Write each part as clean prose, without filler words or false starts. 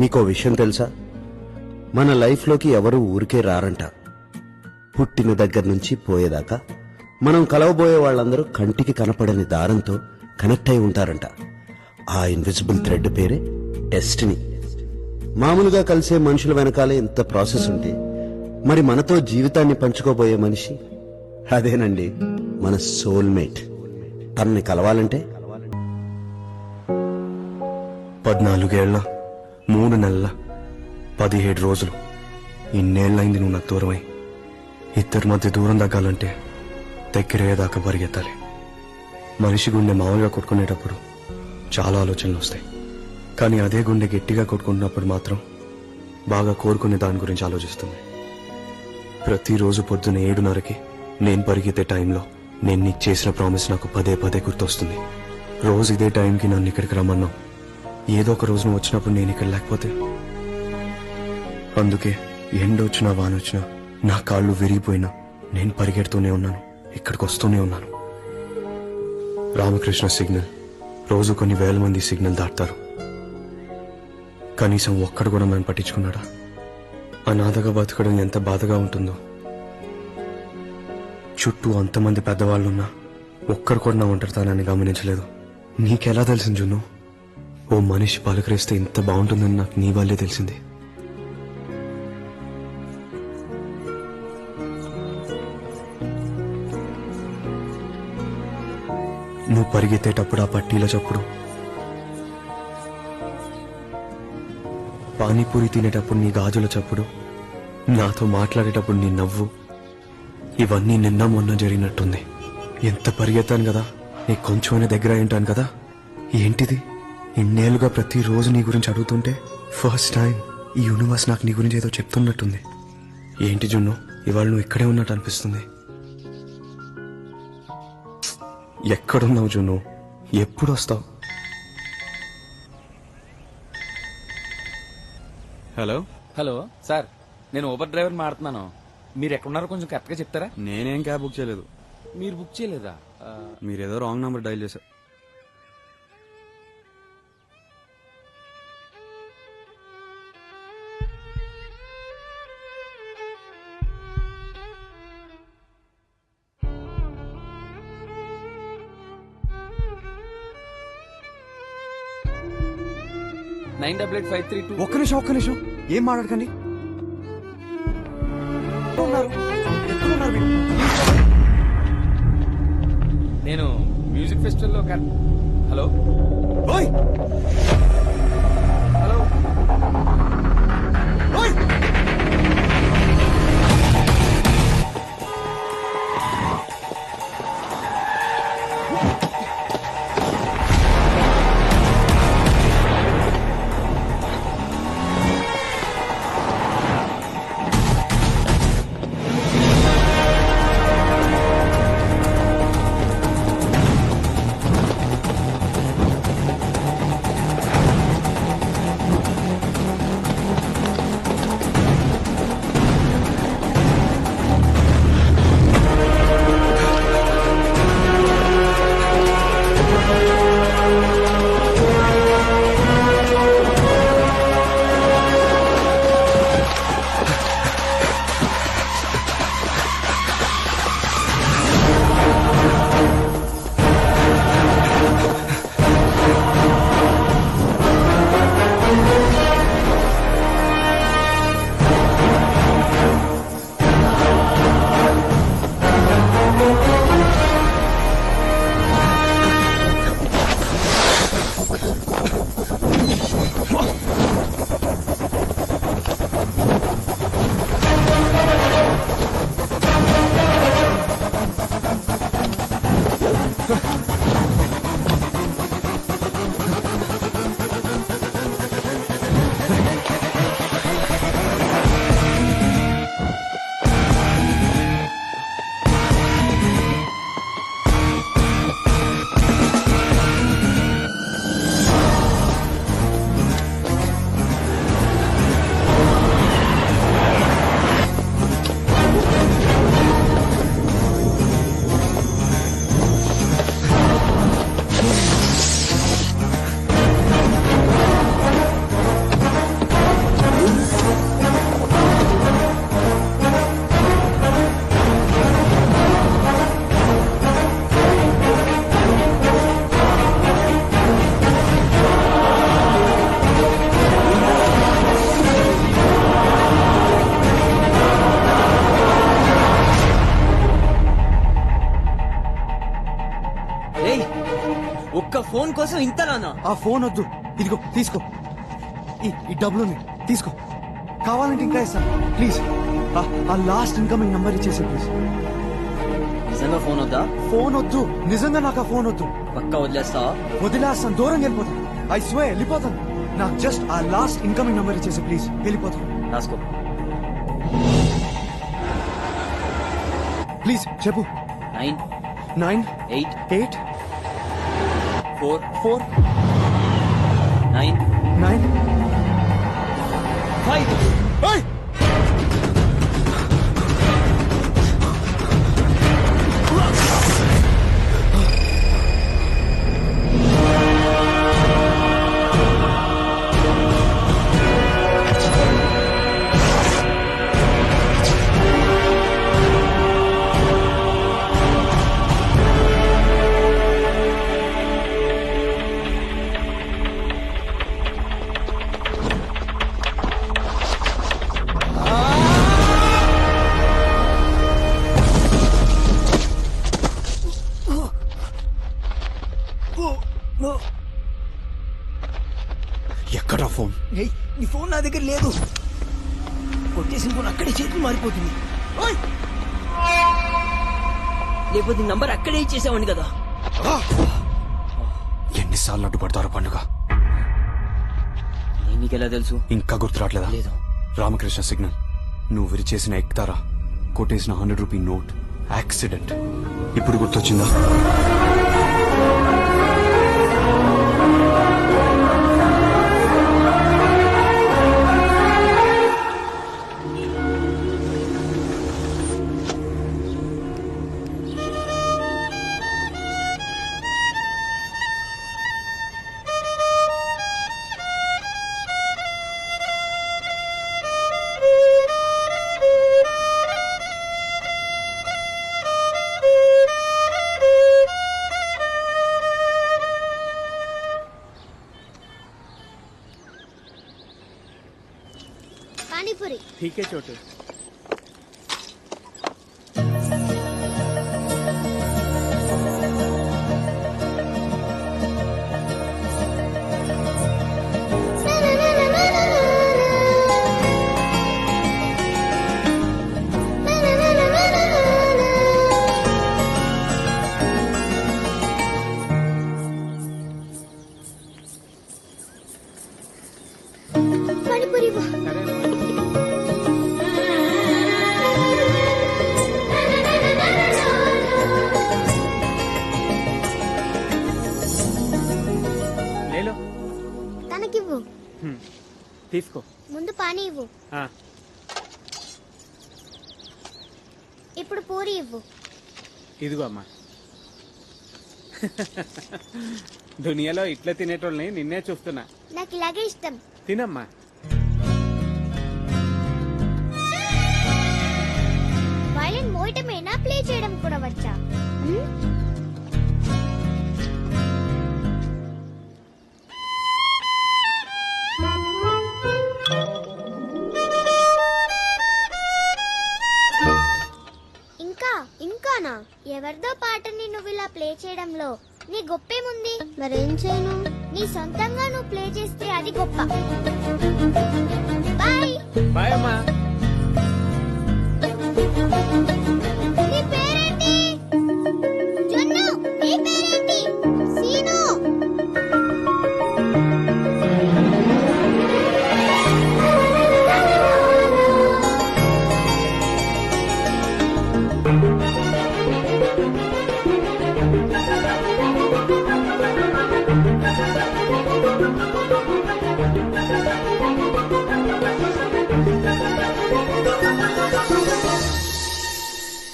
మీకో విషయం తెలుసా? మన లైఫ్లోకి ఎవరు ఊరికే రారంట. పుట్టిన దగ్గర నుంచి పోయేదాకా మనం కలవబోయే వాళ్ళందరూ కంటికి కనపడని దారంతో కనెక్ట్ అయి ఉంటారంట. ఆ ఇన్విజిబుల్ థ్రెడ్ పేరే డెస్టినీ. మామూలుగా కలిసే మనుషుల వెనకాలే ఇంత ప్రాసెస్ ఉంటే మరి మనతో జీవితాన్ని పంచుకోబోయే మనిషి అదేనండి, మన సోల్మేట్. తనని కలవాలంటే 14 ఏళ్ల 3 నెలల 17 రోజులు ఇన్నేళ్లైంది నువ్వు నాకు దూరమై. ఇద్దరి మధ్య దూరం తగ్గాలంటే దగ్గరయ్యేదాకా పరిగెత్తాలి. మనిషి గుండె మామూలుగా కొట్టుకునేటప్పుడు చాలా ఆలోచనలు వస్తాయి, కానీ అదే గుండె గట్టిగా కొట్టుకుంటున్నప్పుడు మాత్రం బాగా కోరుకునే దాని గురించి ఆలోచిస్తుంది. ప్రతిరోజు పొద్దున 7:30కి నేను పరిగెత్తే టైంలో నేను నీకు చేసిన ప్రామిస్ నాకు పదే పదే గుర్తొస్తుంది. రోజు ఇదే టైంకి నన్ను ఇక్కడికి రమ్మన్నావు. ఏదో ఒక రోజు నువ్వు వచ్చినప్పుడు నేను ఇక్కడ లేకపోతే. అందుకే ఎండొచ్చినా వానొచ్చినా నా కాళ్ళు విరిగిపోయినా నేను పరిగెడుతూనే ఉన్నాను, ఇక్కడికి వస్తూనే ఉన్నాను. రామకృష్ణ సిగ్నల్ రోజు కొన్ని వేల మంది సిగ్నల్ దాటుతారు, కనీసం ఒక్కడు కూడా నన్ను పట్టించుకున్నాడా? అనాథగా బతకడం ఎంత బాధగా ఉంటుందో. చుట్టూ అంతమంది పెద్దవాళ్ళున్నా ఒక్కరు కూడా నా ఒంటరితనాన్ని గమనించలేదు. నీకెలా తెలిసింది జున్ను? ఓ మనిషి పలకరిస్తే ఇంత బాగుంటుందని నాకు నీ వల్లే తెలిసింది. నువ్వు పరిగెత్తేటప్పుడు ఆ పట్టీల చప్పుడు, పానీపూరి తినేటప్పుడు నీ గాజుల చప్పుడు, నాతో మాట్లాడేటప్పుడు నీ నవ్వు, ఇవన్నీ నిన్న మొన్న జరిగినట్టుంది. ఎంత పరిగెత్తాను కదా, నీకు కొంచెమైనా దగ్గర అయింటాను కదా. ఏంటిది ఇన్నేళ్లుగా ప్రతిరోజు నీ గురించి అడుగుతుంటే ఫస్ట్ టైం ఈ యూనివర్స్ నాకు నీ గురించి ఏదో చెప్తున్నట్టుంది. ఏంటి జున్ను, ఇవాళ నువ్వు ఇక్కడే ఉన్నట్టు అనిపిస్తుంది. ఎక్కడున్నావు జున్ను? ఎప్పుడు వస్తావు? హలో హలో సార్, నేను ఊబర్ డ్రైవర్ మాడుతున్నాను. మీరు ఎక్కడున్నారో కొంచెం కరెక్ట్గా చెప్తారా? నేనేం క్యాబ్ బుక్ చేయలేదు. మీరు బుక్ చేయలేదా? మీరేదో రాంగ్ నంబర్ డైల్ చేశారు. ఒక్క నిమిషం ఏం మాట్లాడకండి. నేను మ్యూజిక్ ఫెస్టివల్లో హలో ఓయ్ హలో ఓయ్ ఫోన్ కోసం ఇంతలానా? ఆ ఫోన్ వద్దు, ఇదిగో తీసుకో. ఈ డబ్బులు తీసుకో, కావాలంటే ఇంకా ఇస్తాను. ప్లీజ్ ఆ లాస్ట్ ఇన్కమింగ్ నంబర్ ఇచ్చేసి ప్లీజ్. నిజంగా ఫోన్ వద్దా? ఫోన్ వద్దు, నిజంగా నాకు ఆ ఫోన్ వద్దు. పక్కా వదిలేస్తా? వదిలేస్తాను, దూరం వెళ్ళిపోతాను. ఐ స్వే వెళ్ళిపోతాను. నాకు జస్ట్ ఆ లాస్ట్ ఇన్కమింగ్ నంబర్ ఇచ్చేసి ప్లీజ్, వెళ్ళిపోతాను. రాసుకో. ప్లీజ్ చెప్పు. 9 9 8 8 4 4 9 9 5. ఏయ్! ఎక్కడా ఫోన్? నీ ఫోన్ నా దగ్గర లేదు. కొట్టేసిన ఫోన్ అక్కడే చేతులు మారిపోతుంది. లేకపోతే నీ నంబర్ అక్కడే ఇచ్చేసావండి కదా. ఎన్నిసార్లు అడ్డుపడతారో పండుగ. నీకెలా తెలుసు? ఇంకా గుర్తురాట్లేదా? లేదు. రామకృష్ణ సిగ్నల్. నువ్వు విరిచేసిన ఎక్తారా, కొట్టేసిన 100 రూపీ నోట్, యాక్సిడెంట్. ఇప్పుడు గుర్తొచ్చిందా? पानीपुरी। ठीक है छोटू। पानीपुरी वो। ले लो। తనకివ్వు. తీసుకో. ముందు పానీ ఇవ్వు. ఆ, ఇప్పుడు పూరి ఇవ్వు. ఇదిగో అమ్మా. దునియాలో ఇట్లా తినేటోళ్ళని నిన్నే చూస్తున్నా. నాకు ఇలాగే ఇష్టం. తినమ్మా. వైలిన్ మోయటమేనా, ప్లే చేయడం కూడా వచ్చా? ఇంకా ఇంకానా? ఎవరిదో పాటని నువ్వు ఇలా ప్లే చేయడంలో నీ గొప్పేముంది? మరేం చేయను? నీ సొంతంగా నువ్వు ప్లే చేస్తే అది గొప్ప. బాయ్. బాయ్ అమ్మా. నీ పేరేంటి? జొన్ను. నీ పేరేంటి? సీను.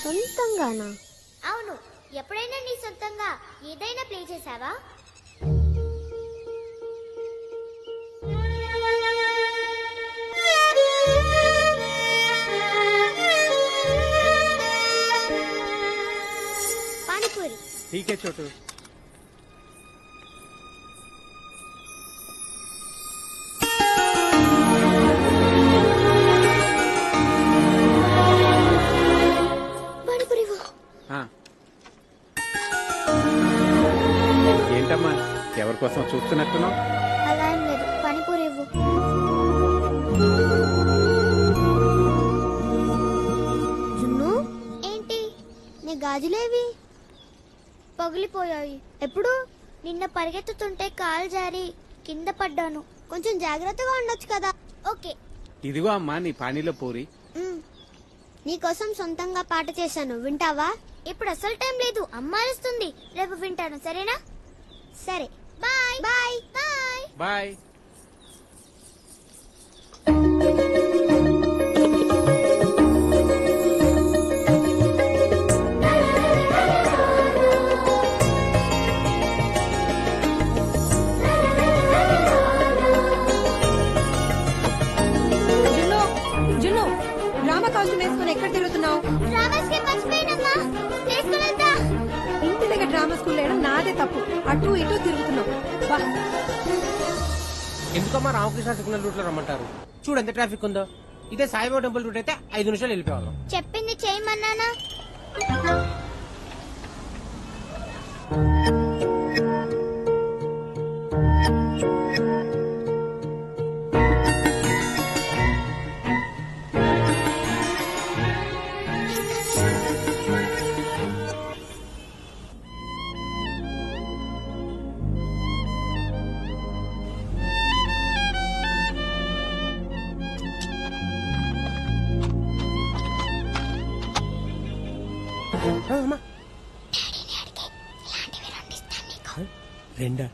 సొంతంగానా? అవును. ఎప్పుడైనా నీ సొంతంగా ఏదైనా ప్లే చేసావా? పానీపూరి. ठीक है छोटू। పానీపూరి ఇవ్వు. ఏంటమ్మా కోసం చూస్తున్నట్టున్నావు. అలా ఏం లేదు, పానీపూరి ఇవ్వు. జున్ను ఏంటి నీ గాజులేవి పగిలిపోయాయి? ఎప్పుడు? నిన్న పరిగెత్తుతుంటే కాలు జారి కింద పడ్డాను. కొంచెం జాగ్రత్తగా ఉండొచ్చు కదా. ఓకే. ఇదిగో అమ్మా నీ పానీలో పూరి. నీకోసం సొంతంగా పాట చేశాను, వింటావా? ఇప్పుడు అసలు టైం లేదు, అమ్మ అరుస్తుంది. రేపు వింటాను, సరేనా? సరే, బాయ్ బాయ్ బాయ్ బాయ్. జున్ను జున్ను డ్రామా కాస్ట్యూమ్ వేసుకుని ఎక్కడ తిరుగుతున్నావు? ఇంటి దగ్గర డ్రామా స్కూల్ లేడం నాదే తప్పు. అటు ఇటు తిరుగుతున్నావు. వా. ఎందుకమ్మా రామకృష్ణ సిగ్నల్ రూట్ లో రమ్మంటారు? చూడు ఎంత ట్రాఫిక్ ఉందో. ఇదే సాయిబాబా టెంపుల్ రూట్ అయితే 5 నిమిషాలు వెళ్ళిపోవాలి. చెప్పింది చేయమన్నానా? రెండా?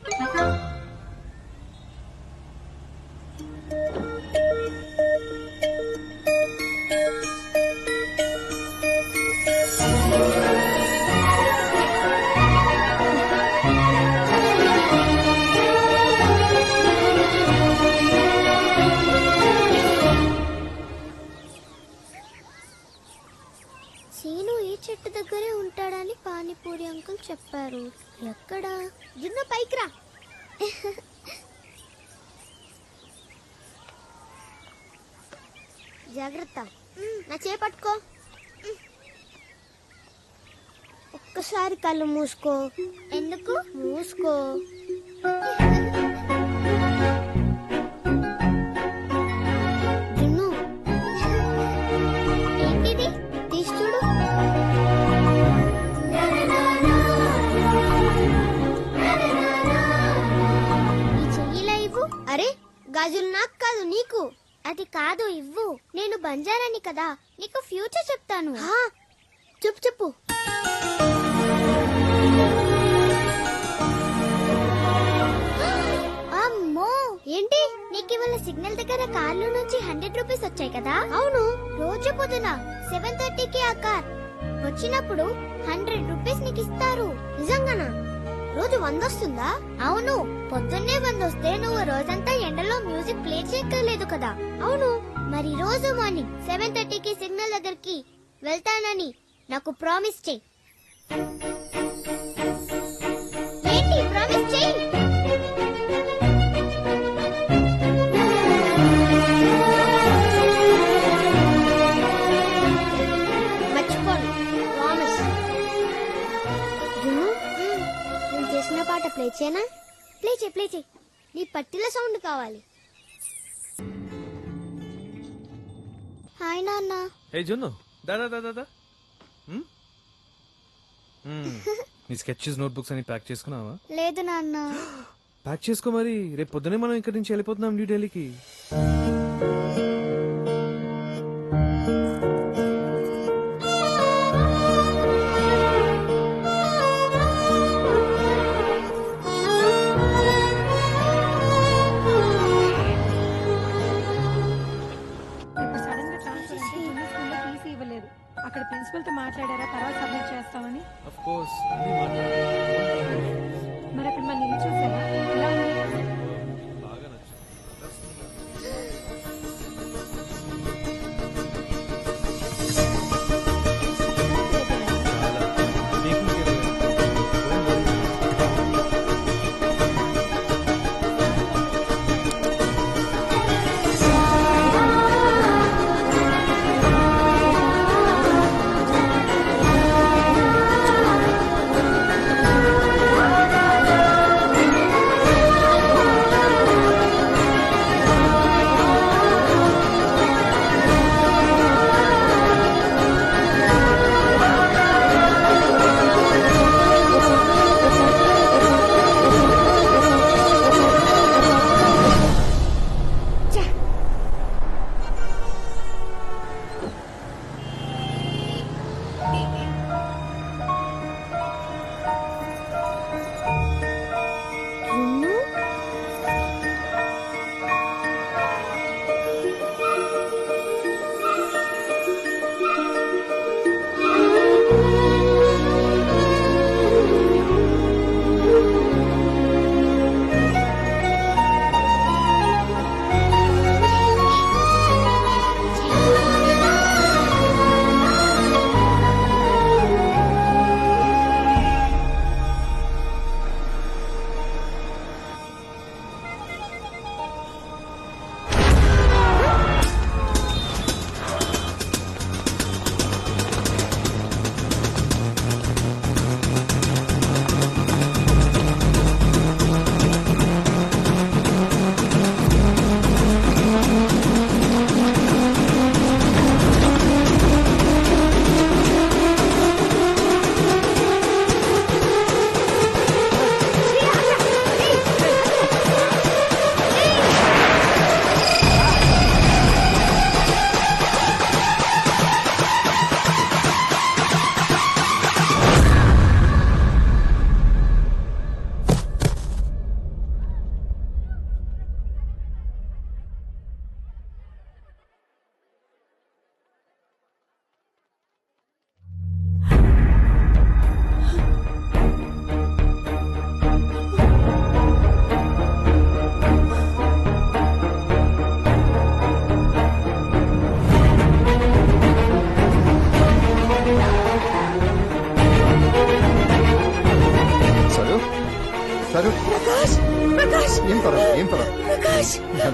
సీను ఈ చెట్టు దగ్గరే ఉంటాడని పానీపూరి అంకుల్ చెప్పారు. ఎక్కడ? జున్ను పైకి రా. జాగ్రత్త, నా చేపట్టుకో. ఒక్కసారి కళ్ళు మూసుకో. ఎందుకు మూసుకో? జున్ను ఏంటిది? తీసి చూడు. ఈ చెయ్యిలా ఇవ్వు. అరే, గాజులు నాకు కాదు నీకు. అది కాదు, ఇవ్వు. నేను బంజారాని కదా, నీకు ఫ్యూచర్ చెప్తాను. చెప్పు చెప్పు. అమ్మో, ఏంటి? నీకు ఇవాళ సిగ్నల్ దగ్గర కార్లో నుంచి 100 రూపీస్ వచ్చాయి కదా? అవును. రోజు పొద్దున 7:30కి ఆ కార్ వచ్చినప్పుడు 100 రూపీస్ నీకు ఇస్తారు. నిజంగానా? రోజు 100 వస్తుందా? అవును. పొద్దున్నే 100 వస్తే నువ్వు రోజంతా ఎండలో మ్యూజిక్ ప్లే చేయక్కర్లేదు కదా. అవును. మరి రోజు మార్నింగ్ 7:30కి సిగ్నల్ దగ్గరికి వెళ్తానని నాకు ప్రామిస్ చెయ్యి. ఏంటి ప్రామిస్ చెయ్యి? మర్చిపోను, ప్రామిస్. నేను చేసిన పాట ప్లే చేయనా? ప్లే చేయి, ప్లే చేయి. నీ పట్టిల సౌండ్ కావాలి. హాయ్ నాన్న. ఏ జున్ను, దాదా దాదా దా. నీ స్కెచెస్ నోట్బుక్స్ అని ప్యాక్ చేసుకున్నావా? లేదు నాన్న. ప్యాక్ చేసుకో మరి, రేపు పొద్దునే మనం ఇక్కడి నుంచి వెళ్ళిపోతున్నాం న్యూ ఢిల్లీకి. ఇప్పుడు సడన్ గా ట్రాన్స్ఫర్ అంటే జున్ను స్కూల్లో టీసీ ఇవ్వలేదు. అక్కడ ప్రిన్సిపల్ తో మాట్లాడారా తర్వాత సబ్మిట్ చేస్తామని? ఆఫ్ కోర్స్ అన్నీ మరి అక్కడ మన ఇల్లు చూసారా ఎలా ఉంది? బాగా నచ్చింది.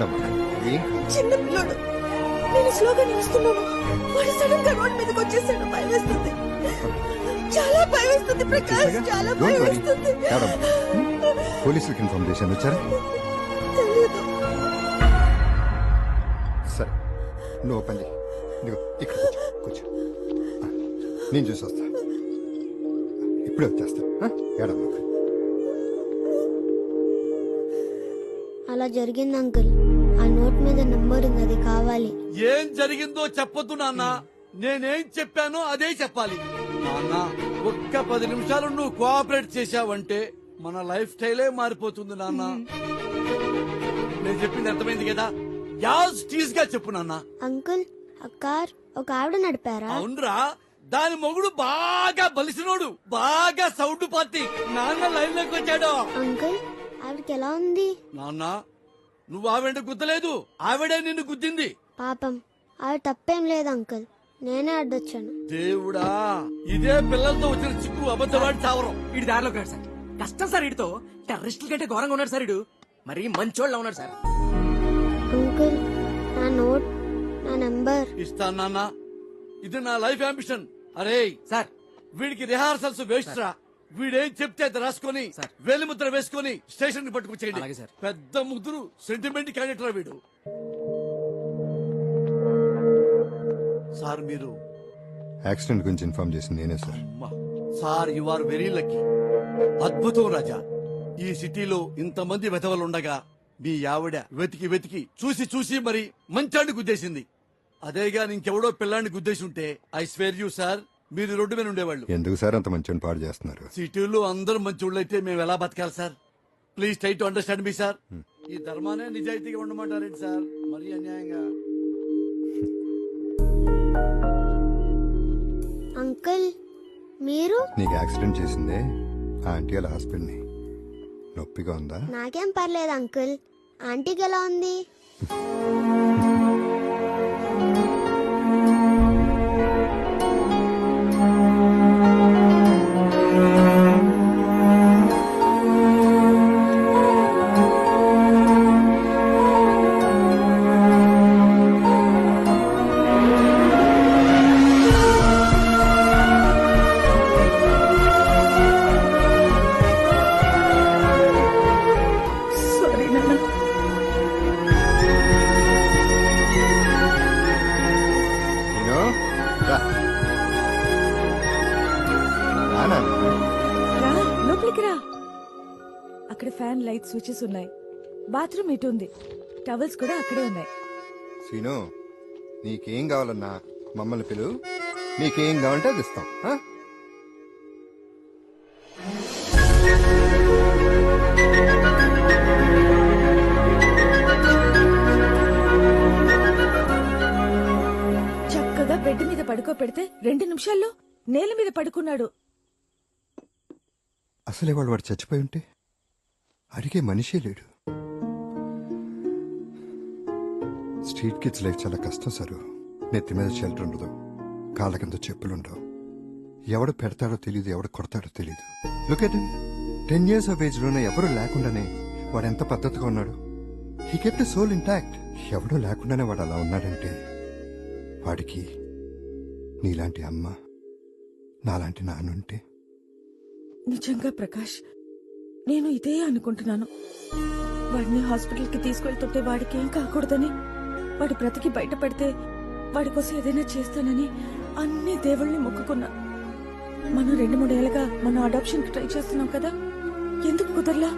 ఏడమ్మా ఏం కాదు. చిన్న పిల్లడు నేను స్లోగా నిలుస్తున్నాను వాడు సడన్ గా రోడ్ మీదకి వచ్చేసాడు భయం వేస్తుంది చాలా భయం వేస్తుంది ప్రకాష్ చాలా Don't భయం worry. వేస్తుంది ఏడమ్మా పోలీసులకు ఇన్ఫార్మ్ చేశాను వచ్చారా తెలీదు. సరే నువ్వు ఓపెన్ చేయి ఇదిగో ఇక్కడ కూర్చో ఆ, నేను చూసి వస్తా ఇప్పుడే వచ్చేస్తా ఏడమ్మా అలా జరిగింది అంకుల్ ఆ నోట్ మీద నంబర్ ఉంది అది కావాలి ఏం జరిగిందో చెప్పొద్దు నాన్న నేనేం చెప్పానో అదే చెప్పాలి నాన్న ఒక్క 10 నిమిషాలు నువ్వు కోఆపరేట్ చేశావంటే మన లైఫ్ స్టైలే మారిపోతుంది నాన్న నేను చెప్పింది అర్థమైంది కదా యాజ్ టీజ్ గా చెప్పు నాన్న అంకుల్ ఆ కార్ ఒక ఆవిడ నడిపారా అవునరా దాని మొగుడు బాగా బలిసినోడు బాగా సౌండ్ పార్టీ నాన్న లైన్ లోకి వచ్చాడు అంకుల్ ఆవిడకి ఎలా ఉంది నాన్న నువ్వు ఆవిడ గుద్దలేదు ఆవిడే నిన్ను గుద్దింది పాపం ఆవిడ తప్పేం లేదు అంకుల్ నేనే అడ్డొచ్చాను దేవుడా ఇదే పిల్లలతో వచ్చిన చిక్కు అబద్ధవాడి చావరం ఇటు దారిలోకి రాడు సార్ కష్టం సార్ ఇటుతో టెర్రరిస్టుల కంటే ఘోరంగా ఉన్నాడు సార్ ఇడు మరి మంచోళ్ళ ఉన్నాడు సార్ అంకుల్ నా నోట్ నా నంబర్ ఇస్తాను నాన్న ఇది నా లైఫ్ అంబిషన్ అరే సార్ వీడికి రిహార్సల్స్ వేస్ట్ రా వీడేం చెప్తే అది రాసుకొని వేలి ముద్ర వేసుకొని స్టేషన్ కి అలాగే పట్టుకొచ్చేయండి సార్. పెద్ద ముద్దురు సెంటిమెంట్ క్యాండిడేట్ రా వీడు సార్ మీరు యాక్సిడెంట్ గురించి ఇన్ఫార్మ్ చేసింది నేనే సార్ అమ్మా. Sir you are very lucky అద్భుతం రాజా ఈ సిటీలో ఇంతమంది వెధవలుండగా మీ ఆవిడ వెతికి వెతికి చూసి చూసి మరి మంచాన్ని గుద్దేసింది అదేగా ఇంకెవడో పిల్లాన్ని గుద్దేసి ఉంటే ఐ స్వేర్ యూ సార్ మీరు రోడ్డు మీద ఉండేవాళ్ళు ఎందుకు సార్ అంత మంచి పాడు చేస్తున్నారు సిటీలో అందరూ మంచోళ్ళైతే మేము ఎలా బతకాలి sir please try to understand me sir ఈ ధర్మానే నిజాయితీగా ఉండమంటారేంటి సార్ మరీ అన్యాయంగా అంకుల్ మీరు నీకు యాక్సిడెంట్ చేసిందే ఆ ఆంటీ వాళ్ళ హాస్పిటల్ని నొప్పిగా ఉందా నాకేం పర్లేదు అంకుల్ ఆంటీకి ఎలా ఉంది సారీ నాన్న నేను రా. రా నాన్న. రా లోపలికి రా అక్కడ ఫ్యాన్ లైట్ స్విచెస్ ఉన్నాయి బాత్రూమ్ ఇటు ఉంది టవల్స్ కూడా అక్కడే ఉన్నాయి సీను నీకేం కావాలన్నా మమ్మల్ని పిలువు నీకేం కావాలంటే అది ఇస్తాం ఆ? చక్కగా బెడ్ మీద పడుకోపెడితే 2 నిమిషాల్లో నేల మీద పడుకున్నాడు అసలు ఇవాళ వాడు చచ్చిపోయి ఉంటే అడిగే మనిషే లేడు స్ట్రీట్ కిడ్స్ లైఫ్ చాలా కష్టం సారు నెత్తి మీద షెల్టర్ ఉండదు కాళ్ళ కింద చెప్పులుండవు ఎవడు పెడతాడో తెలియదు ఎవడు కొడతాడో తెలియదు look at 10 years of age లోనే ఎవరు లేకుండానే వాడు ఎంత పద్ధతిగా ఉన్నాడు హీ కెప్ట్ సోల్ ఇంటాక్ట్ ఎవడో లేకుండానే వాడు అలా ఉన్నాడంటే వాడికి నీలాంటి అమ్మ నాలాంటి నాన్నుంటే నిజంగా ప్రకాష్ నేను ఇదే అనుకుంటున్నాను వాడిని హాస్పిటల్కి తీసుకెళ్తుంటే వాడికి ఏం కాకూడదని వాడి బ్రతికి బయటపడితే వాడి కోసం ఏదైనా చేస్తానని అన్ని దేవుళ్ళని మొక్కుకున్నా మనం 2-3 ఏళ్ళగా మనం అడాప్షన్ కి ట్రై చేస్తున్నాం కదా ఎందుకు కుదరలా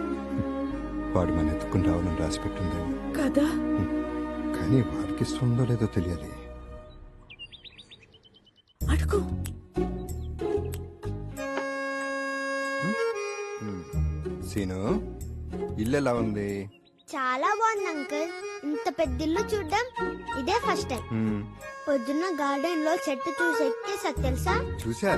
వాడు మన ఎత్తుకుని రావాలని రాసి పెట్టింది కదా కానీ వాడికి ఇష్టం ఉందో లేదో తెలియాలి అడుగు సీను ఇల్లు ఎలా ఉంది చాలా బాగుంది అంకుల్ ఇంత పెద్ద ఇల్లు చూడ్డం ఇదే ఫస్ట్ టైం పొద్దున్న గార్డెన్ లో చెట్టు చూసి ఎక్కేసా తెలుసా చూసా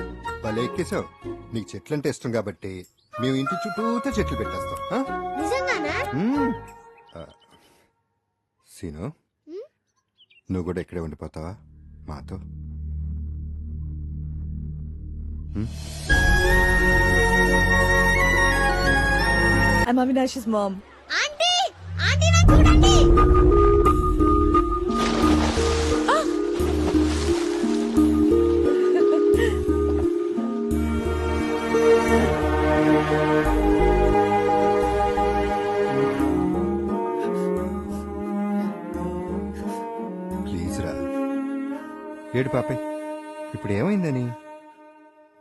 భలే ఎక్కేసావు నీకు చెట్లంటే ఇష్టం కాబట్టి మేము ఇంటి చుట్టూతో చెట్లు పెట్టేస్తాం ఆ? నిజంగానా మ్మ్. ఆ, సీను నువ్వు కూడా ఇక్కడే ఉండిపోతావా మాతో I'm Avinaish's mom. Aunty aunty నాకు చూడండి ఏడు పాపే ఇప్పుడు ఏమైందని?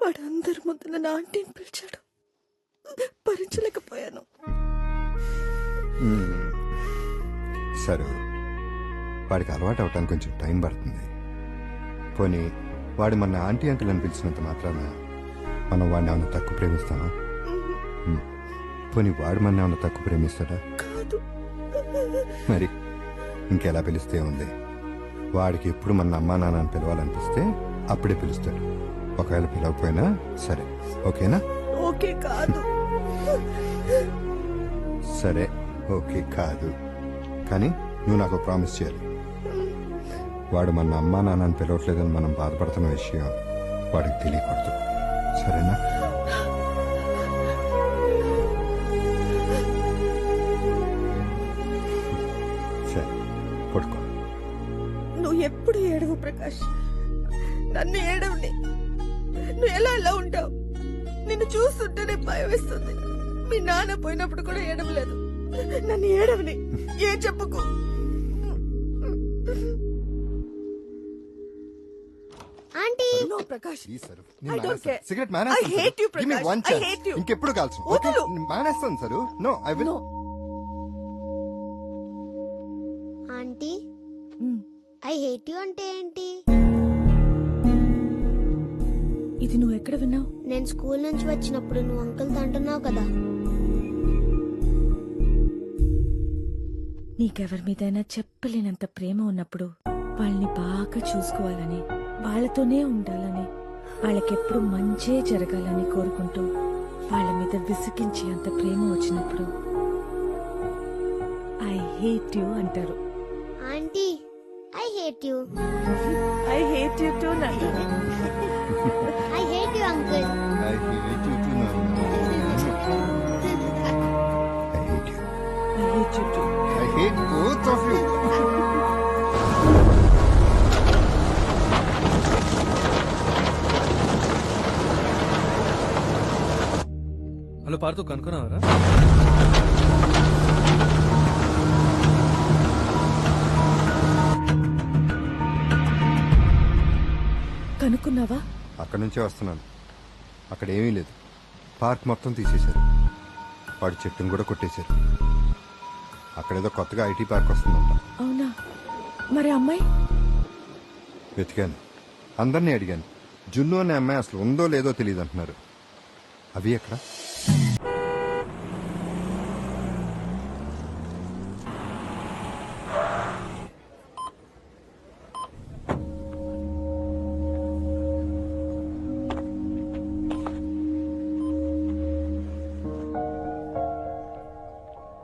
వాడు అందరి ముందు నన్ను ఆంటీని పిలిచాడు. భరించలేకపోయాను. సరే, వాడికి అలవాటు అవటానికి కొంచెం టైం పడుతుంది. పోనీ వాడు మన ఆంటీ అంకుల్ అని పిలిచినంత మాత్రాన మనం వాడిని ఏమైనా తక్కువ ప్రేమిస్తామా? పోనీ వాడు మన ఏమైనా తక్కువ ప్రేమిస్తాడా? కాదు. మరి ఇంకెలా పిలిస్తే ఉంది? వాడికి ఎప్పుడు మన అమ్మా నాన్న అని పిలవాలనిపిస్తే అప్పుడే పిలుస్తాడు. ఒకవేళ పిలవకపోయినా సరే, ఓకేనా? ఓకే కాదు. సరే, ఓకే కాదు. కానీ నువ్వు నాకు ప్రామిస్ చేయాలి. వాడు మన అమ్మా నాన్నని పిలవట్లేదని మనం బాధపడుతున్న విషయం వాడికి తెలియకూడదు. సరేనా? సరే, పడుకో. నువ్వు ఎప్పుడు ఏడవు ప్రకాష్. నన్ను ఏడవని. నువ్వు ఎలా ఉంటావు? నిన్ను చూస్తుంటేనే భయం వేస్తుంది. మీ నాన్న పోయినప్పుడు కూడా ఏడవలేదు. నన్ను ఏడవని. ఏ చెప్పుకో. Aunty no Prakash. Please sir, I don't care. Cigarette I hate you, Prakash. I hate you. ఇంకెప్పుడు కాల్చు. వదులు. మానేస్తాను sir. No, I will. Aunty I hate you అంటే ఏంటి? ఇది నువ్వు ఎక్కడ విన్నావు? నేను స్కూల్ నుంచి వచ్చినప్పుడు నువ్వు అంకుల్తో అంటున్నావు కదా. నీకెవరి మీదైనా చెప్పలేనంత ప్రేమ ఉన్నప్పుడు వాళ్ళని బాగా చూసుకోవాలని, వాళ్ళతోనే ఉండాలని, వాళ్ళకెప్పుడు మంచే జరగాలని కోరుకుంటూ వాళ్ళ మీద విసిగించి అంత ప్రేమ వచ్చినప్పుడు ఐ హేట్ యు అంటారు. Aunty I hate you. I hate you too. I hate you uncle. I hate you too, Nana. I hate you. ఐ హేట్ యు టూ. I hate both of you. Hello Partho కనుక్కున్నావరా? కనుక్కున్నావా? అక్కడి నుంచే వస్తున్నాను. అక్కడ ఏమీ లేదు. పార్క్ మొత్తం తీసేశారు. వాడి చెట్టును కూడా కొట్టేశారు. అక్కడేదో కొత్తగా ఐటీ పార్క్ వస్తుందంట. అవునా? మరి అమ్మాయి? వెతికాను, అందరినీ అడిగాను. జున్ను అనే అమ్మాయి అసలు ఉందో లేదో తెలియదు అంటున్నారు. అవి ఎక్కడ?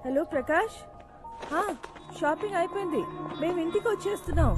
హలో ప్రకాష్. షాపింగ్ అయిపోయింది. మేము ఇంటికి వచ్చేస్తున్నాం.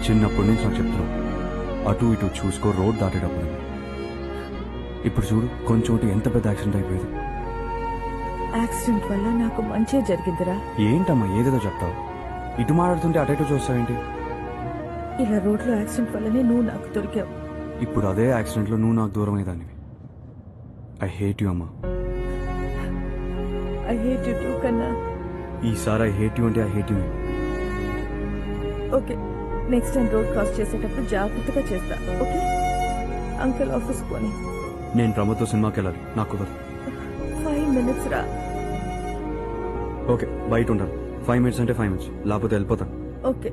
చిన్నప్పటి నుంచి నాకు చెప్తున్నావు, అటు ఇటు చూసుకో రోడ్ దాటేటప్పుడు. ఇప్పుడు చూడు కొంచెం ఎంత పెద్ద యాక్సిడెంట్ అయిపోయేది. యాక్సిడెంట్ వల్ల నాకు మంచి జరిగిందిరా. ఏంటమ్మా ఏదేదో చెప్తావు? ఇటు మాట్లాడుతుంటే అటైటు చూస్తావేంటి? ఇలా రోడ్లో యాక్సిడెంట్ వల్లనే నువ్వు నాకు దొరికావు. ఇప్పుడు అదే యాక్సిడెంట్ లో నువ్వు నాకు దూరం అయ్యేదానివి. ఐ హేట్ యు అమ్మా. ఐ హేట్ యు టూ కన్నా. ఈసారి ఐ హేట్ యు అంటే I hate you. Okay, next time road cross చేసేటప్పుడు జాగ్రత్తగా చేస్తా. ఓకే? అంకుల్ ఆఫీస్ పోని. నేను ప్రమోద్తో సినిమాకి వెళ్ళాలి, నాకు కుదరదు. 5 minutes రా. ఓకే, బయట ఉంటాను. 5 minutes అంటే 5 minutes, లేకపోతే వెళ్ళిపోతాను. Okay,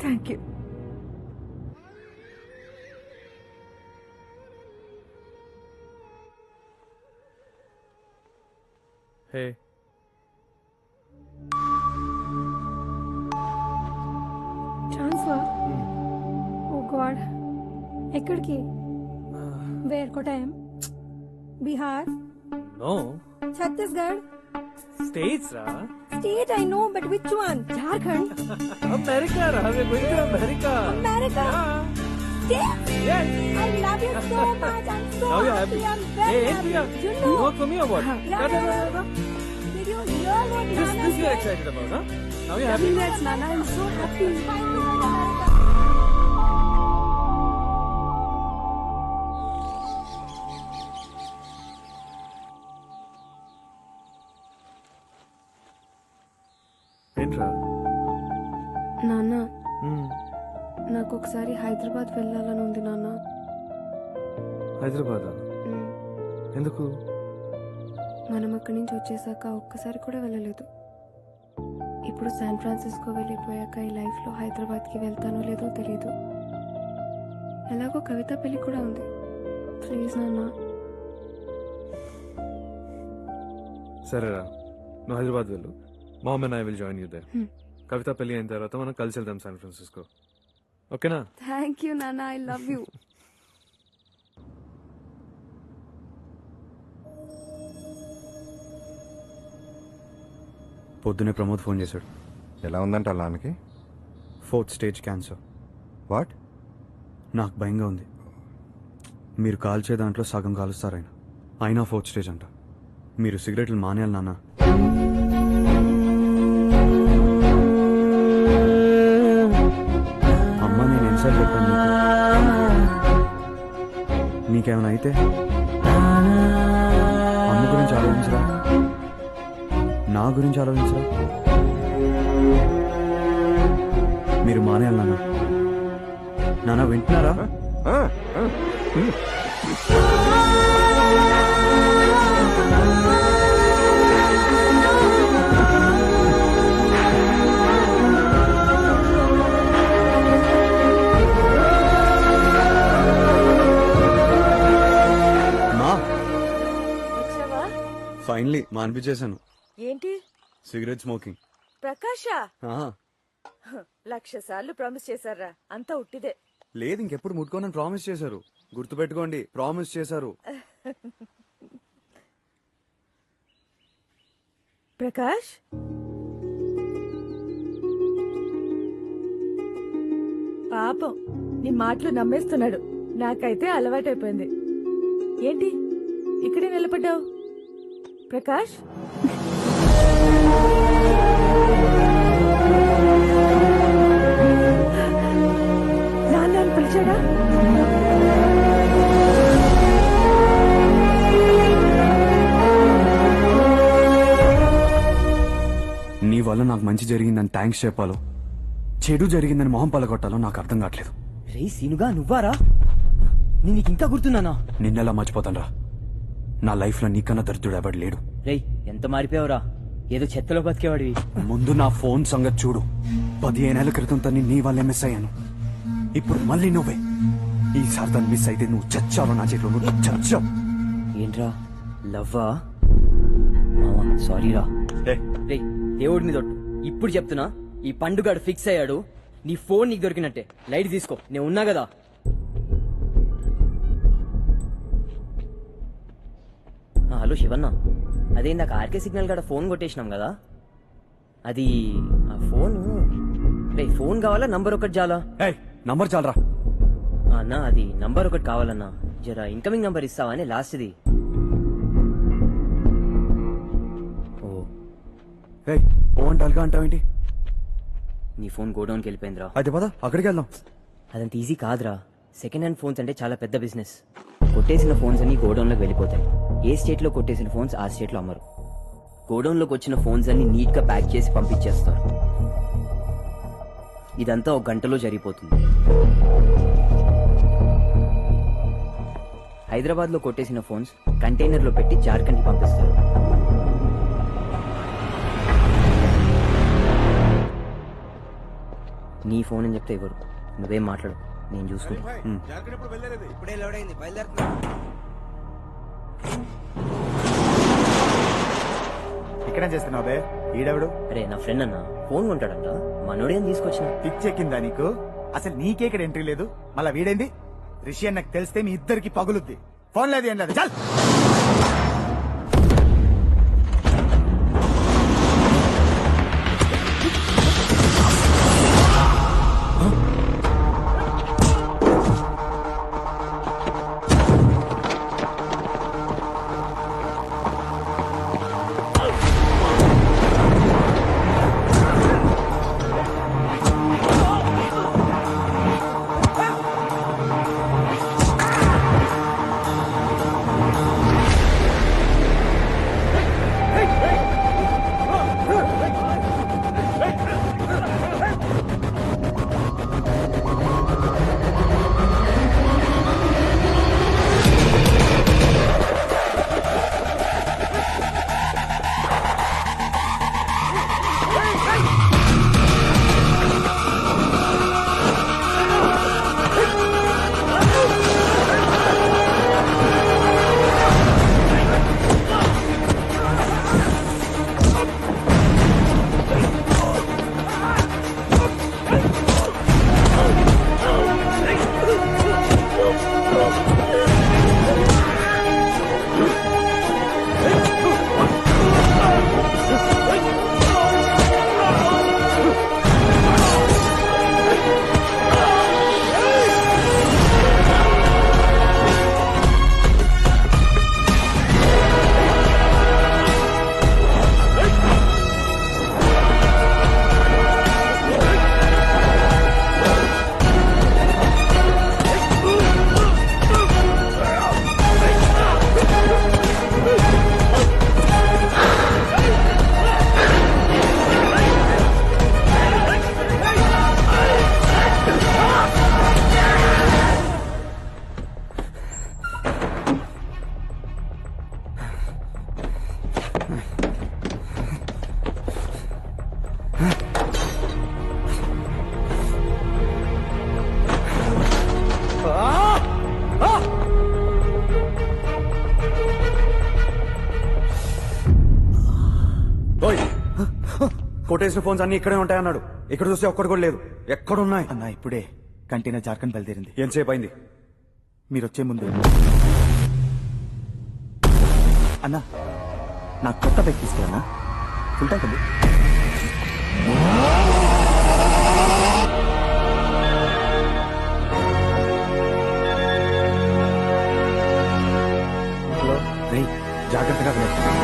thank you. Hey transfer oh god ఎక్కడికి where Kottayam Bihar no Chhattisgarh states రా state I know but which one Jharkhand America రా we going to America America yes I love you so much. I'm so now you happy. happy I'm very hey happy. Priya You you know. work for me or what Did you hear what this Nana you are said? excited about huh now you happy Congrats, Nana. I'm so happy. ఏంట్రా నాన్న నాకు ఒకసారి హైదరాబాద్ వెళ్ళాలని ఉంది నాన్న. హైదరాబాద్ ఎందుకు మనం అక్కడి నుంచి వచ్చేసాక ఒక్కసారి కూడా వెళ్ళలేదు. ఇప్పుడు శాన్ ఫ్రాన్సిస్కో వెళ్ళిపోయాక ఈ లైఫ్లో హైదరాబాద్కి వెళ్తానో లేదో తెలీదు. ఎలాగో కవిత పెళ్లి కూడా ఉంది. ప్లీజ్ నాన్న. సరేరా నువ్వు హైదరాబాద్ వెళ్ళు. Mom and I will join you there. Kavitha పెళ్లి అయిన తర్వాత మనం కలిసి వెళ్దాం శాన్ ఫ్రాన్సిస్కో. ఓకేనా? థ్యాంక్ యూ నాన్న. I love you. పొద్దునే ప్రమోద్ ఫోన్ చేశాడు. ఎలా ఉందంట అలానికి? 4th stage cancer. వాట్? నాకు భయంగా ఉంది. మీరు కాల్చే దాంట్లో సగం కాలుస్తారాయన. అయినా 4th స్టేజ్ అంట. మీరు సిగరెట్లు మానేయాలి నాన్న. అమ్మ నేను ఎన్నిసార్లు చెప్పాను నీకేమైనా అయితే అమ్మ గురించి ఆలోచించరా, నా గురించి ఆలోచించరా. మీరు మానేయాలి నాన్న. నాన్న వింటున్నారా? ఫైనలీ మానిపించేశాను. ఏంటి? Cigarette smoking. ప్రకాష 1,00,000 సార్లు ప్రామిస్ చేశారా? అంతా ఉట్టిదే. లేదు, ఇంకెప్పుడు ముట్టుకోనని ప్రామిస్ చేశారు. గుర్తుపెట్టుకోండి, ప్రామిస్ చేశారు. ప్రకాష్ పాపం నీ మాటలు నమ్మేస్తున్నాడు. నాకైతే అలవాటైపోయింది. ఏంటి ఇక్కడే నిలబడ్డావు? ప్రకాష్ నాన్న పిలిచాడా? నీ వల్ల నాకు మంచి జరిగిందని థ్యాంక్స్ చెప్పాలో, చెడు జరిగిందని మొహం పలగొట్టాలో నాకు అర్థం కావట్లేదు. రే సీనుగా నువ్వారా? నీకు ఇంకా గుర్తున్నానా? నిన్నెలా మర్చిపోతాను రా. నా లైఫ్ లో నీకన్నా దరిద్రుడు ఎవడు లేడు. రేయ్ ఎంత మారిపోయావురా, ఏదో చెత్తలో బతికేవాడివి. ముందు నా ఫోన్ సంగతి చూడు. 15 ఏళ్ల క్రితం తన్ని నీ వల్లే మిస్ అయ్యాను. ఇప్పుడు మళ్ళీ నువ్వే. ఈసారి తను మిస్ అయితే నువ్వు చచ్చావు నా చేతిలో. నువ్వు చచ్చావు. ఏంట్రా లవ్వా? సారీరా. రేయ్ దేవుడి మీద ఒట్టు. ఇప్పుడు చెప్తున్నా, ఈ పండుగాడు ఫిక్స్ అయ్యాడు. నీ ఫోన్ నీకు దొరికినట్టే. లైట్ తీసుకో, నేను ఉన్నా కదా. హలో శివన్న, అదే ఇందాక ఆర్కే సిగ్నల్ కాడ ఫోన్ కొట్టేసినాం కదా, అది ఆ ఫోను. రే ఫోన్ కావాలా నంబర్ ఒకటి చాలా? నంబర్ చాలరా అన్న, అది నంబర్ ఒకటి కావాలన్నా. జరా ఇన్కమింగ్ నంబర్ ఇస్తావా అని లాస్ట్ది. ఓ అంటాలుగా అంటావేంటి? నీ ఫోన్ గోడౌన్కి వెళ్ళిపోయిందిరా. అయితే పద అక్కడికి వెళ్దాం. అదంత ఈజీ కాదురా. సెకండ్ హ్యాండ్ ఫోన్స్ అంటే చాలా పెద్ద బిజినెస్. కొట్టేసిన ఫోన్స్ అన్ని గోడౌన్లోకి వెళ్ళిపోతాయి. ఏ స్టేట్ లో కొట్టేసిన ఫోన్స్ ఆ స్టేట్ లో అమ్మరు. గోడౌన్ లోకి వచ్చిన ఫోన్స్ అన్ని నీట్ గా ప్యాక్ చేసి పంపించేస్తారు. ఇదంతా 1 గంటలో జరిగిపోతుంది. హైదరాబాద్ లో కొట్టేసిన ఫోన్స్ కంటైనర్ లో పెట్టి జార్ఖండ్ కి పంపిస్తారు. నీ ఫోన్ అని చెప్తే ఇవ్వరు. నువ్వేం మాట్లాడు, నేను చూసుకుంటా. ఇప్పుడే లోడ్ అయింది, బయలుదేరుతున్నా. ఇక్కడే చేస్తున్నావు బే ఈడెవడు అరే నా ఫ్రెండ్ అన్న ఫోన్ కొంటాడంట మనోడే అని తీసుకొచ్చిన. పిచ్చెక్కిందా నీకు? అసలు నీకే ఇక్కడ ఎంట్రీ లేదు, మళ్ళా వీడేంది? రిషి అన్నకు తెలిస్తే మీ ఇద్దరికి పగులుద్ది. ఫోన్ లేదు ఏం లేదు, చల్. కొట్టేసిన ఫోన్స్ అన్ని ఇక్కడే ఉంటాయన్నాడు. ఇక్కడ చూస్తే ఒక్కడు కూడా లేదు. ఎక్కడున్నాయి అన్న ఇప్పుడే కంటైనర్ జార్ఖండ్ బయలుదేరింది. ఎంతసేపు అయింది? మీరు వచ్చే ముందు. అన్నా నాకు కొత్త బైక్ తీసుకురానా? ఫుల్ ట్యాంక్ ఉంది. రేయ్, జాగ్రత్తగా వెళ్ళు.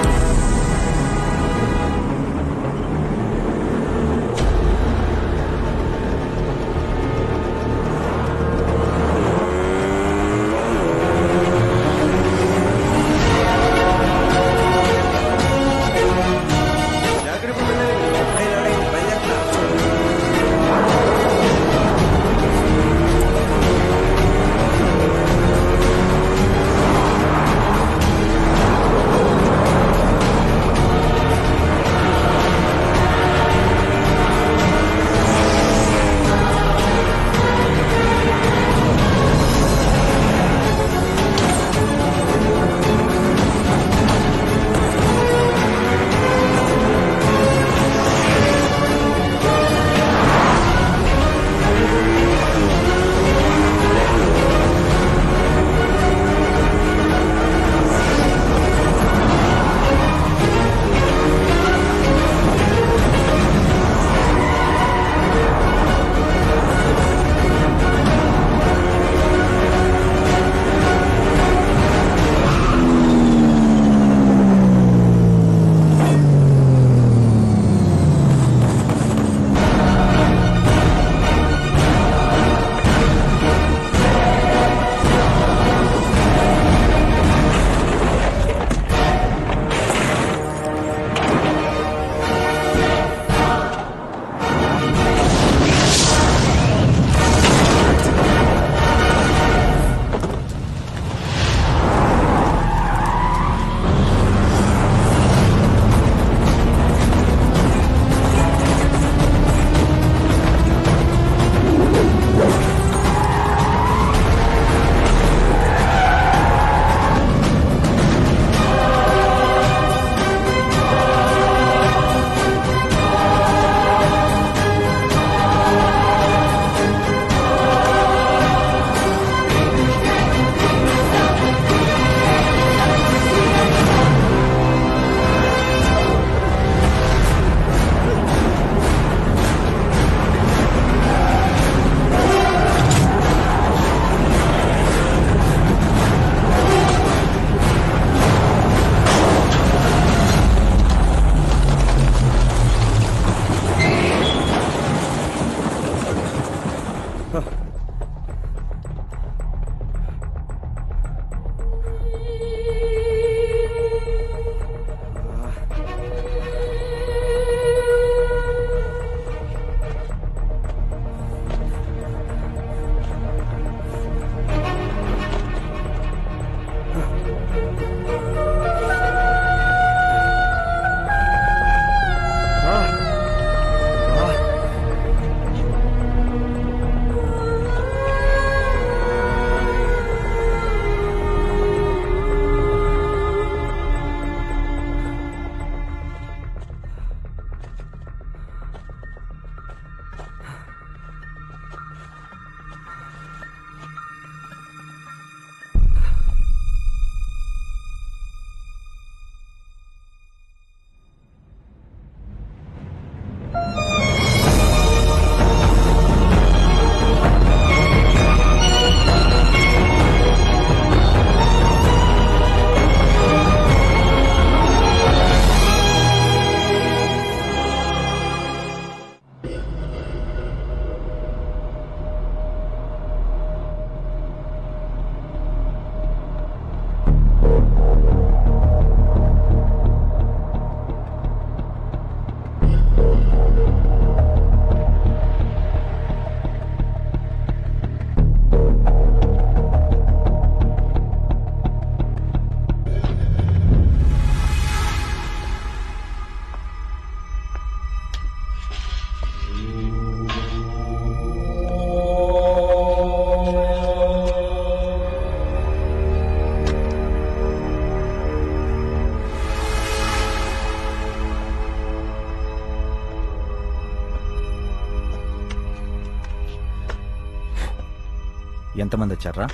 ఎంతమంది వచ్చారా?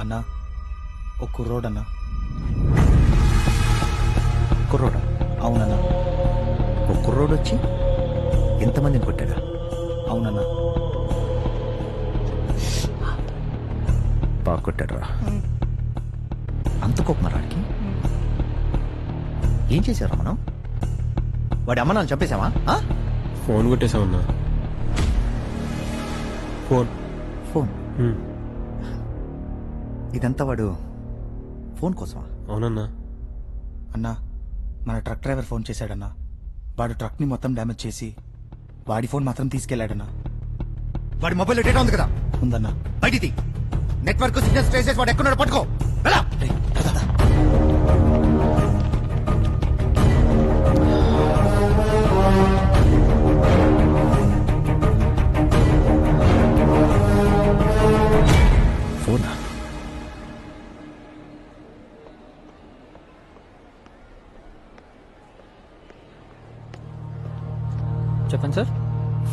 అన్నా ఒక కుర్రోడన్నా. కుర్రోడా? అవునన్నా. ఒక కుర్రోడు వచ్చి ఎంతమందిని కొట్టాడా? అవునన్నా. బాగా కొట్టాడురా. అంత కోపమరాడికి ఏం చేశారా మనం? వాడి అమ్మ నాన్న చంపేశామా? ఫోన్ కొట్టేశామన్నా. ఫోన్ ఫోన్ ఇదంతా వాడు ఫోన్ కోసమా? అవునన్నా. అన్నా మన ట్రక్ డ్రైవర్ ఫోన్ చేశాడన్నా. వాడు ట్రక్ ని మొత్తం డ్యామేజ్ చేసి వాడి ఫోన్ మాత్రం తీసుకెళ్లాడన్నా. వాడి మొబైల్ డేటా ఉంది కదా? ఉందన్నా. బయటిది నెట్వర్క్ సిగ్నల్స్ ట్రేస్ చేసి వాడు ఎక్కడున్నాడో పట్టుకో. వెళ్ళా. ఫోనా? చెప్పండి సార్.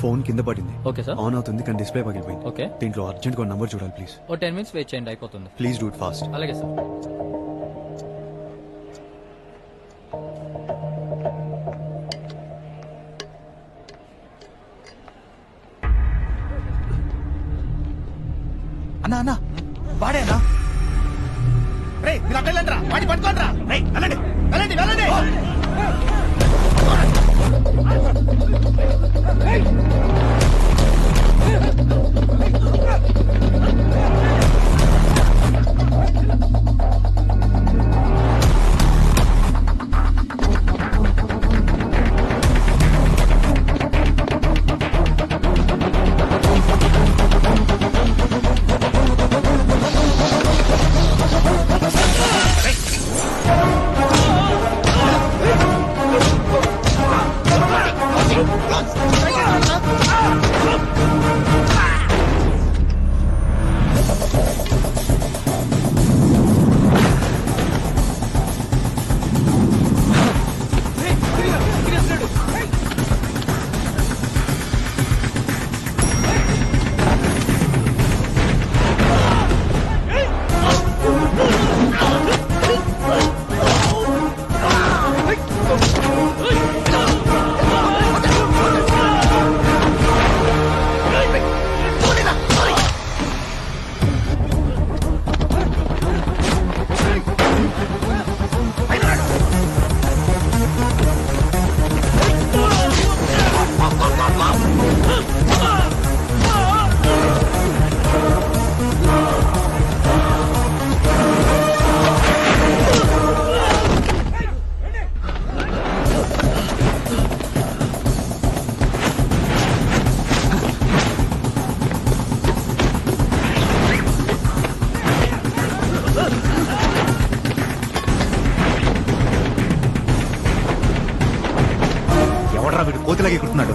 ఫోన్ కింద పడింది. Okay sir. ఆన్ అవుతుంది కానీ డిస్ప్లే పగిలిపోయింది. ఓకే. దీంట్లో అర్జెంట్ గా నంబర్ చూడాలి ప్లీజ్. ఓ 10 minutes వెయిట్ చేయండి, అయిపోతుంది. Please do it fast. అలాగే సార్. అన్నా అన్నా వాడే అన్నా. రే మీరు అక్కడ వెళ్ళండి రా. వాడిని పట్టుకోండి రా. రే వెళ్ళండి వెళ్ళండి వెళ్ళండి. ఎవడరా వీడు కోతిలాగే కుడుతున్నాడు?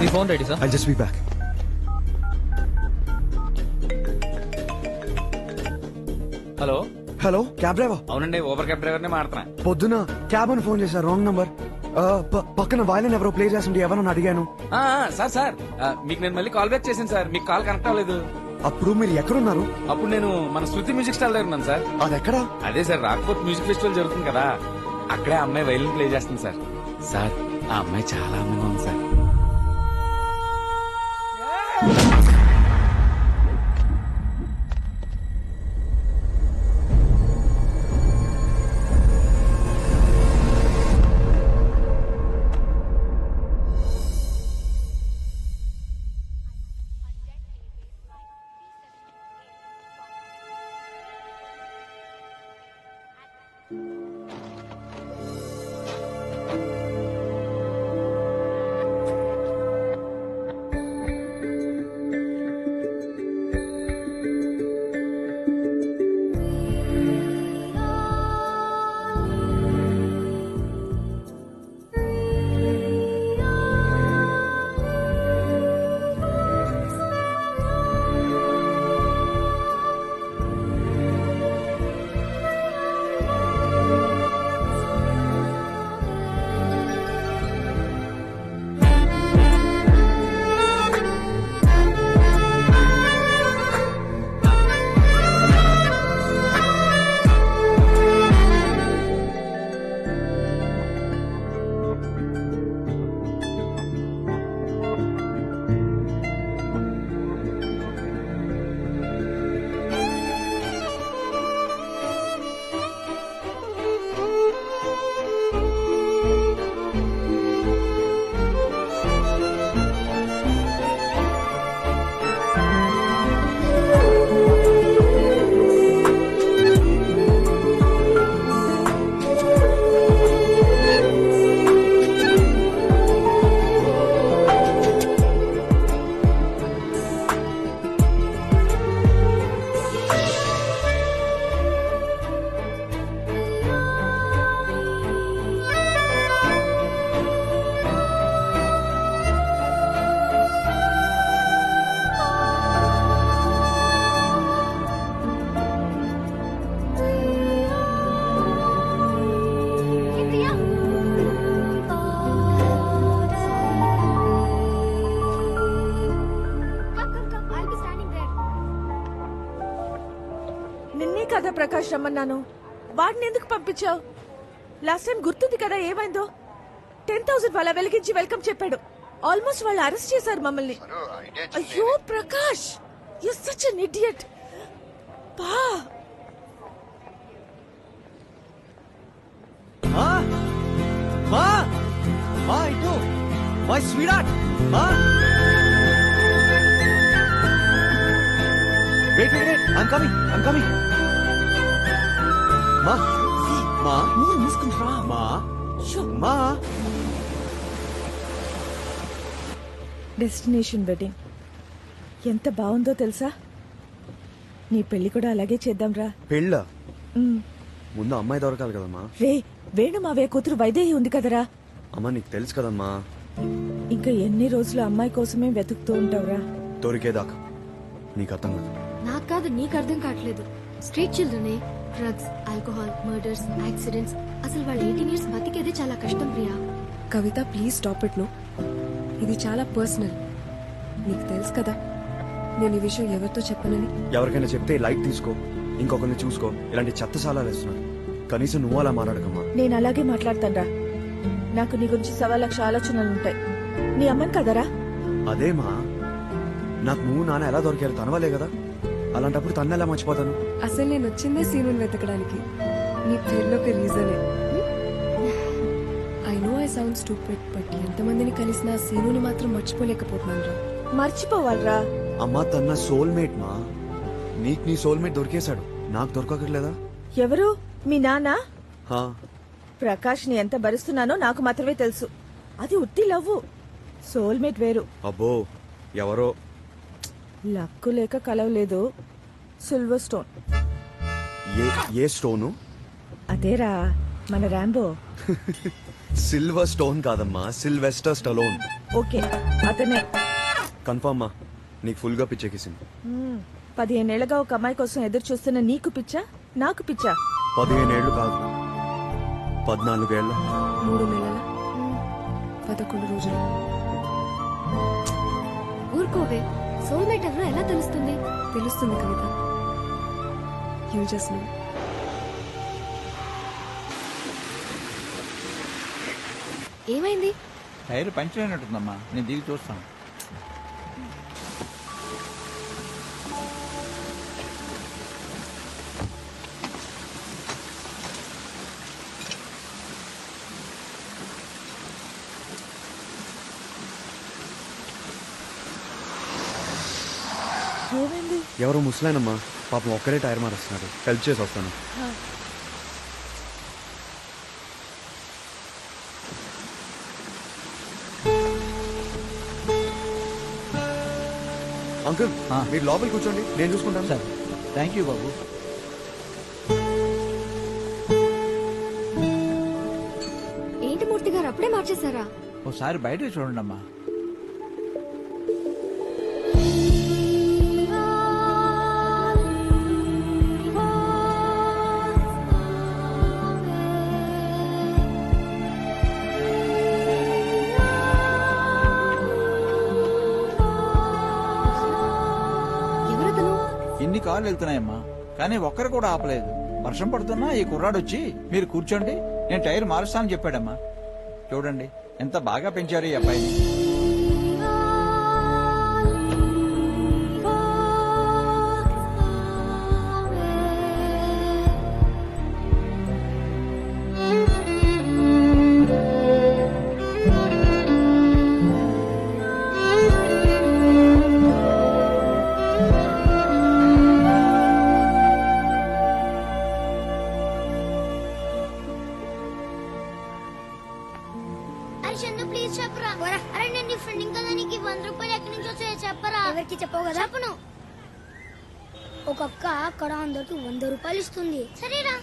మీ phone ready sir. I just be back. Hello hello cab driver. అవునండి, ఊబర్ క్యాబ్ డ్రైవర్ నే మాడుతున్నా. పొద్దున క్యాబ్ అని ఫోన్ చేశారు, రాంగ్ నంబర్. పక్కన వాయిలన్ ఎవరో ప్లే చేస్తుంటే ఎవరని అడిగాను. సార్ మీకు నేను మళ్ళీ కాల్ బ్యాక్ చేశాను సార్, మీకు కాల్ కనెక్ట్ అవ్వలేదు. అప్పుడు మీరు ఎక్కడున్నారు? అప్పుడు నేను మన శృతి మ్యూజిక్ స్టాల్ దగ్గర ఉన్నాను సార్. అది ఎక్కడా? అదే సార్, రాక్ఫోర్ట్ మ్యూజిక్ ఫెస్టివల్ జరుగుతుంది కదా, అక్కడే అమ్మాయి వైలిన్ ప్లే చేస్తుంది సార్. సార్ ఆ అమ్మాయి చాలా అందంగా ఉంది సార్. ప్రకాష్ రమ్మన్నాను? వాడిని ఎందుకు పంపించావు? లాస్ట్ టైం గుర్తుంది కదా ఏమైందో? 10,000 వాళ్ళ వెలిగించి వెల్కమ్ చెప్పాడు. ఆల్మోస్ట్ వాళ్ళు అరెస్ట్ చేశారు మమ్మల్ని. అయ్యో Prakash, you such an idiot. పా మా మా మా ఇటు మై స్వీట్ మా wait wait wait I'm coming మా మా నోరు మూసుకుంటురా. మా మా డెస్టినేషన్ వెడ్డింగ్ ఎంత బాగుందో తెలుసా? నీ పెళ్లి కూడా అలాగే చేద్దాంరా. పెళ్ళ ముందు అమ్మాయి దొరకాలి కదమ్మా. రే వేణు మావయ్య కూతురు వైదేహి ఉంది కదరా. అమ్మా నీకు తెలుసు కదమ్మా. ఇంకా ఎన్ని రోజులు అమ్మాయి కోసమే వెతుకుతూ ఉంటావురా? దొరికేదాకా. నీకు అర్థం కాదు. నాకు కాదు, నీకు అర్థం కావట్లేదు. స్ట్రీట్ చిల్డ్రనే డ్రగ్స్, ఆల్కహాల్, మర్డర్స్, యాక్సిడెంట్స్. అసలు వాళ్ళు 18 years బతికేదే చాలా కష్టం Priya. Kavitha please stop it. No, ఇది చాలా పర్సనల్. నీకు తెలుసు కదా నేను ఈ విషయం ఎవరితో చెప్పనని. ఎవరికైనా చెప్తే లైట్ తీసుకో, ఇంకొకరిని చూసుకో. ఇలాంటి చెత్త సాలాలు వేస్తున్నాడు. కనీసం నువ్వు అలా మాట్లాడకమ్మా. నేను అలాగే మాట్లాడతాన్రా. నాకు నీ గురించి 1,00,000 ఆలోచనలుంటాయి. నీ అమ్మని కదరా? అదేమా, నాకు నువ్వు నాన్న ఎలా దొరికారు? తనవలే కదా. అలాంటప్పుడు తన్ను ఎలా మర్చిపోతాను? అసలు నేను వచ్చిందే సీనుని వెతకడానికి. నీ పేరులోకి రీజనే. I know I sound stupid, but ఎంతమందిని కలిసినా సీనుని మాత్రం మర్చిపోలేకపోతున్నాను రా. మర్చిపోవాలరా. అమ్మా తన సోల్మేట్ మా. నీకు నీ సోల్మేట్ దొరికేశాడు, నాకు దొరకట్లేదా? ఎవరు? మీ నాన్న? హా. ప్రకాష్ ని ఎంత భరిస్తున్నానో నాకు మాత్రమే తెలుసు. అది ఉత్తి లవ్వు, సోల్మేట్ వేరు. అబ్బో ఎవరో. లక్కు లేక కలవలేదు. Silver stone. ఏ స్టోను? అదేరా మన ర్యాంబో. సిల్వర్ స్టోన్ కాదమ్మా, సిల్వెస్టర్ స్టలోన్. ఓకే అతనే. కన్ఫర్మ్ మా. నీకు ఫుల్ గా పిచ్చెక్కిసింది. 15 ఏళ్లుగా ఒక అమ్మాయి కోసం ఎదురు చూస్తున్న నీకు పిచ్చా, నాకు పిచ్చా? 15 ఏళ్ళు కాదు, 14 ఏళ్ళ. 3 నెలల 11 రోజులు. ఊరుకోవే, సోల్మేట్ ఎవరో ఎలా తెలుస్తుంది? తెలుస్తుంది కవిత. You just know. ఏమైంది? టైర్ పంచర్ అయినట్టుందమ్మా, నేను దిగి చూస్తాను. ఏమైంది? ఎవరో ముసలాయనమ్మా, పాపం ఒక్కరే టైర్ మారుస్తున్నాడు. హెల్ప్ చేసి వస్తాను. అంకుల్ మీరు లోపలికి కూర్చోండి, నేను చూసుకుంటాను. సార్ థ్యాంక్ యూ బాబు. ఏంటి మూర్తి గారు అప్పుడే మార్చేశారా? ఒకసారి బయట చూడండి అమ్మా. ఇన్ని కార్లు వెళ్తున్నాయమ్మా, కానీ ఒక్కరు కూడా ఆపలేదు. వర్షం పడుతున్నా ఈ కుర్రాడు వచ్చి మీరు కూర్చోండి, నేను టైర్ మారుస్తానని చెప్పాడమ్మా. చూడండి ఎంత బాగా పెంచారు ఈ అబ్బాయిని. ప్లీజ్ చెప్పరా. అరే నేను నీ ఫ్రెండ్ కదా, నీకు 100 రూపాయలు ఎక్కడి నుంచి వచ్చాయో చెప్పరా. ఎవరికి చెప్పవు కదా? చెప్పను. ఒక అక్క అక్కడ అందరికి 100 రూపాయలు ఇస్తుంది. సరేరా.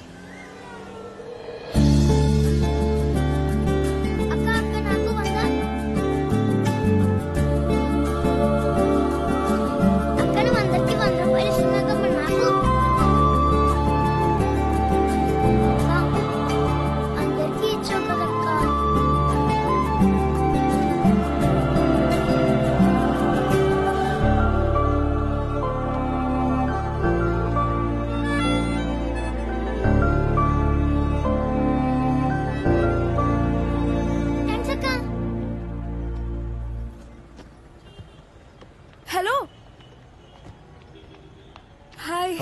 అక్క అక్క నాకు 100. అక్కడ అందరికి 100 రూపాయలు ఇస్తున్నాక నాకు అందరికి ఇచ్చావు కదక్క.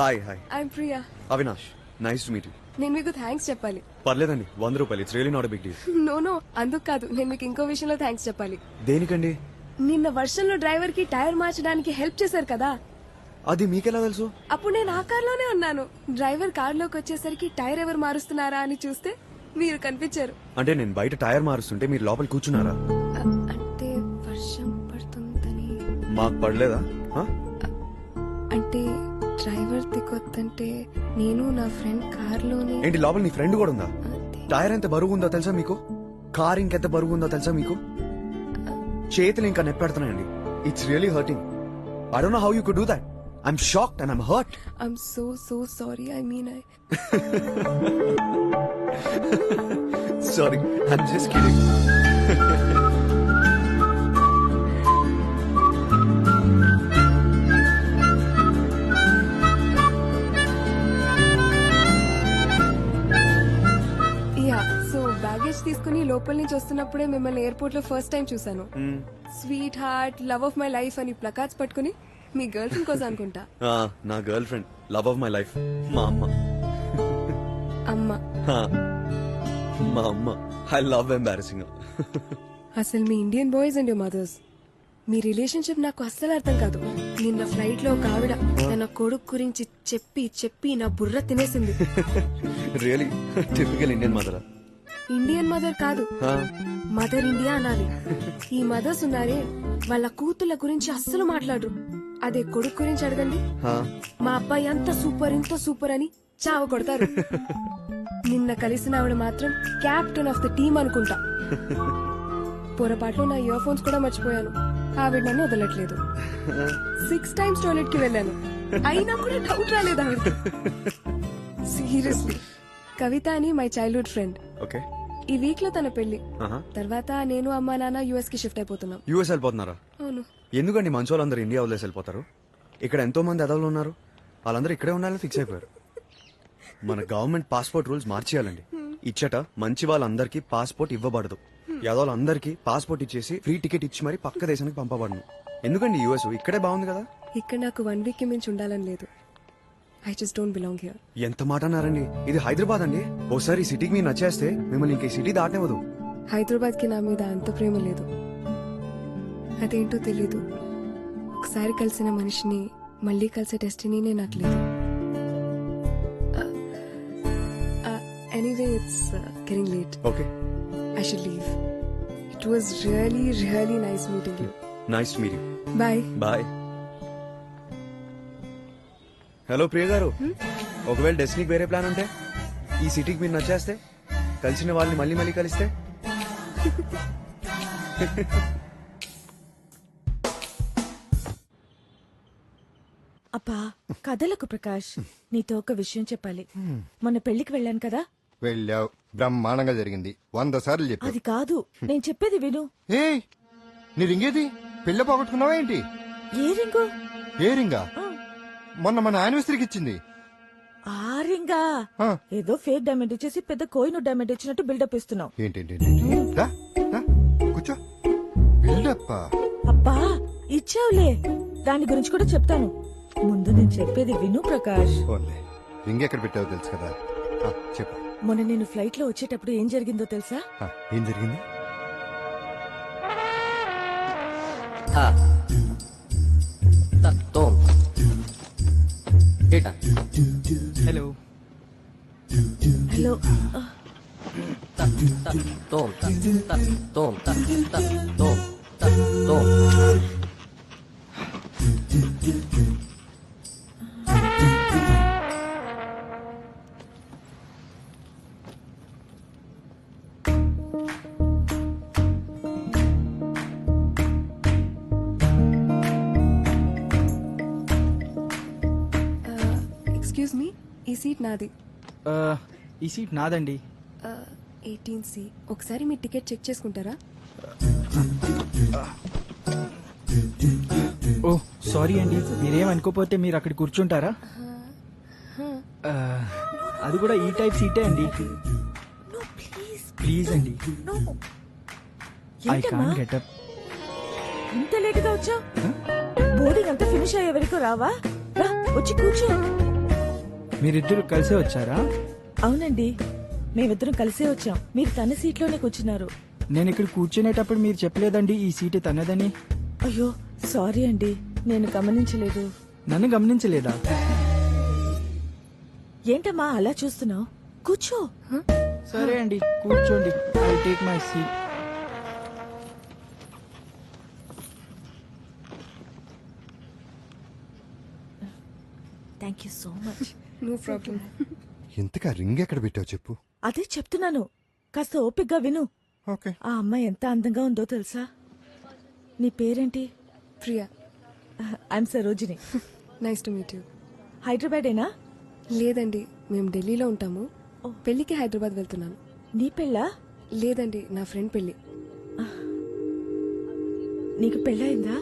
Hi hi I'm Priya. Avinash, nice to meet you. నేను మీకు థ్యాంక్స్ చెప్పాలి. పర్లేదండి, 100 రూపాయలు. It's really not big deal. No అందుకు కాదు, నేను మీకు ఇంకో విషయంలో థ్యాంక్స్ చెప్పాలి. దేనికండి? నిన్న వర్షంలో డ్రైవర్ కి టైర్ మార్చడానికి హెల్ప్ చేశారు కదా, అది మీకెలా తెలుసు? అప్పుడు నేను ఆ కార్లోనే ఉన్నాను. డ్రైవర్ కార్లోకి వచ్చేసరికి టైర్ ఎవరు మారుస్తున్నారా అని చూస్తే మీరు కనిపించారు. అంటే నేను బయట టైర్ మారుస్తుంటే మీరు లోపల కూర్చున్నారా? అంటే వర్షం పడుతుందని. మాకు పడలేదా? అంటే డ్రైవర్ దిగొద్దంటే నేను నా ఫ్రెండ్ కార్లోనే. ఏంటి, లోపల నీ ఫ్రెండ్ కూడా ఉందా? టైర్ ఎంత బరువు ఉందో తెలుసా మీకు? కార్ ఇంకెంత బరువు ఉందో తెలుసా మీకు? చేతులు ఇంకా నెప్పెడుతున్నాయండి. It's really hurting. I don't know how you could do that. I'm shocked and I'm hurt. I'm so sorry. I mean, Sorry, I'm just kidding. Yeah, so baggage తీసుకుని లోపల నుంచి వస్తున్నప్పుడే మిమ్మల్ని ఎయిర్పోర్ట్ లో ఫస్ట్ టైం చూసాను. Sweet heart, love of my life అని placards పట్టుకుని మీ girlfriend కోసం అనుకుంటా. నా girlfriend, love of my life, మా అమ్మ. మా అమ్మ. I love embarrassing. అసలు మీ Indian boys and your mothers, మీ రిలేషన్షిప్ నాకు అస్సలు అర్థం కాదు. నిన్న ఫ్లైట్ లో ఒక ఆవిడ తన కొడుకు గురించి చెప్పి చెప్పి నా బుర్ర తినేసింది. Really typical Indian mother. Indian mother కాదు, మదర్ ఇండియా అనాలి. ఈ మదర్స్ ఉన్నారే, వాళ్ళ కూతుళ్ళ గురించి అస్సలు మాట్లాడరు. అదే కొడుకు గురించి అడగండి, మా అబ్బాయి అంత సూపర్ ఇంత సూపర్ అని చావ కొడతారు. నిన్న కలిసిన ఆవిడ మాత్రం క్యాప్టెన్ ఆఫ్ ద టీమ్ అనుకుంటా. పొరపాట్లో నా ఇయర్ ఫోన్స్ కూడా మర్చిపోయాను. ఆవిడ నన్ను వదలట్లేదు. 6 times టాయిలెట్ కి వెళ్ళాను, అయినా కూడా డౌట్ రాలేదు ఆవిడ. సీరియస్లీ. కవిత అని మై చైల్డ్హుడ్ ఫ్రెండ్. ఈ వీక్ లో తన పెళ్లి. తర్వాత నేను అమ్మా నాన్న యుఎస్ కి షిఫ్ట్ అయిపోతున్నాం. యుఎస్ వెళ్ళిపోతున్నారా? అవును. ఎందుకండి మంచోళ్ళందరూ ఇండియా వదిలేసి వెళ్ళిపోతారు? ఇక్కడ ఎంతో మంది అదవులు ఉన్నారు, వాళ్ళందరూ ఇక్కడే ఉండాలని ఫిక్స్ అయిపోయారు. మన గవర్నమెంట్ పాస్పోర్ట్ రూల్స్ మార్చేయాలండి. ఇచ్చట మంచి వాళ్ళందరికీ పాస్పోర్ట్ ఇవ్వబడదు. యాదవులందరికీ పాస్పోర్ట్ ఇచ్చేసి ఫ్రీ టికెట్ ఇచ్చి మరి పక్క దేశానికి పంపబడను. ఎందుకండి యుఎస్ ఇక్కడే బాగుంది కదా. ఇక్కడ నాకు 1 week కి మించి ఉండాలని లేదు. I just don't belong here. ఎంత మాట అన్నారండి, ఇది హైదరాబాద్ అండి. ఓసారి ఈ సిటీకి మీరు నచ్చేస్తే మిమ్మల్ని ఇంక ఈ సిటీ దాటనివ్వదు. హైదరాబాద్ కి నా మీద అంత ప్రేమ లేదు. అదేంటో తెలీదు. ఒకసారి కలిసిన మనిషిని మళ్ళీ కలిసే డెస్టినీనే నాకు లేదు. Anyway, it's getting late. Okay, I should leave. It was really really nice meeting you. Nice to meet you. Bye. Bye. Hello Priya garu, ఒకవేళ డెస్టినీకి వేరే ప్లాన్ ఉంటే, ఈ సిటీకి మీరు నచ్చేస్తే, కలిసిన వాళ్ళని మళ్ళీ మళ్ళీ కలిస్తే. అబ్బా కథలకు ప్రకాష్, నీతో ఒక విషయం చెప్పాలి. మొన్న పెళ్లికి వెళ్ళాను కదా. వెళ్ళావు, బ్రహ్మాండంగా జరిగింది. 100 సార్లు చెప్పావు. అది కాదు, నేను చెప్పేది విను. ఏ నీ రింగేది? పెళ్ళ పోగొట్టుకున్నావా ఏంటి? ఏ రింగు? ఏ రింగా? మొన్న మన యానివర్సరీకి ఇచ్చింది ఆ రింగా. ఏదో ఫేక్ డైమండ్ ఇచ్చేసి పెద్ద కోయిన్ డైమండ్ ఇచ్చినట్టు బిల్డప్ ఇస్తున్నావు. ఏంటి? కూర్చో. బిల్డప్? అబ్బా ఇచ్చావులే, దాని గురించి కూడా చెప్తాను. ముందు నేను చెప్పేది విను ప్రకాష్. రింగ్ ఎక్కడ పెట్టావో తెలుసు కదా, చెప్పు. మొన్న నేను ఫ్లైట్ లో వచ్చేటప్పుడు ఏం జరిగిందో తెలుసా? ఏం జరిగింది? Hello hello. ఎక్స్క్యూజ్ మీ, ఈ సీట్ నాది. ఈ సీట్ నాదండి. 18C. ఒకసారి మీ టికెట్ చెక్ చేసుకుంటారా? ఓ సారీ అండి, మీరేం అనుకోపోతే మీరు అక్కడ కూర్చుంటారా? అది కూడా ఈ టైప్ సీటే అండి. ప్లీజ్ అండి, ఐ కాంట్ గెట్ అప్. ఇంత లేట్ గా వచ్చా? బోర్డింగ్ అంతా ఫినిష్ అయ్యే వరకు రావా? రా, వచ్చి కూర్చో. మీరిద్దరు కలిసే వచ్చారా? అవునండి, మేమిద్దరం కలిసే వచ్చాం. మీరు తన సీట్లోనే కూర్చున్నారు. నేను ఇక్కడ కూర్చునేటప్పుడు మీరు చెప్పలేదండి ఈ సీటు తనదని. అయ్యో సారీ అండి, నేను గమనించలేదు. నన్ను గమనించలేదా? ఏంటమ్మా అలా చూస్తున్నావు? కూర్చో. సరే అండి, కూర్చోండి. I take my seat. Thank you so much. No problem. ఇంతకా రింగ్ ఎక్కడ పెట్టావు చెప్పు. అదే చెప్తున్నాను, కాస్త ఓపిగ్గా విను. ఓకే. ఆ అమ్మాయి ఎంత అందంగా ఉందో తెలుసా? నీ పేరేంటి? Priya. I'm Sarojini. Nice to meet you. హైదరాబాదేనా? లేదండి, మేము ఢిల్లీలో ఉంటాము. పెళ్లికి హైదరాబాద్ వెళ్తున్నాను. నీ పెళ్ళా? లేదండి, నా ఫ్రెండ్ పెళ్లి. నీకు పెళ్ళయిందా?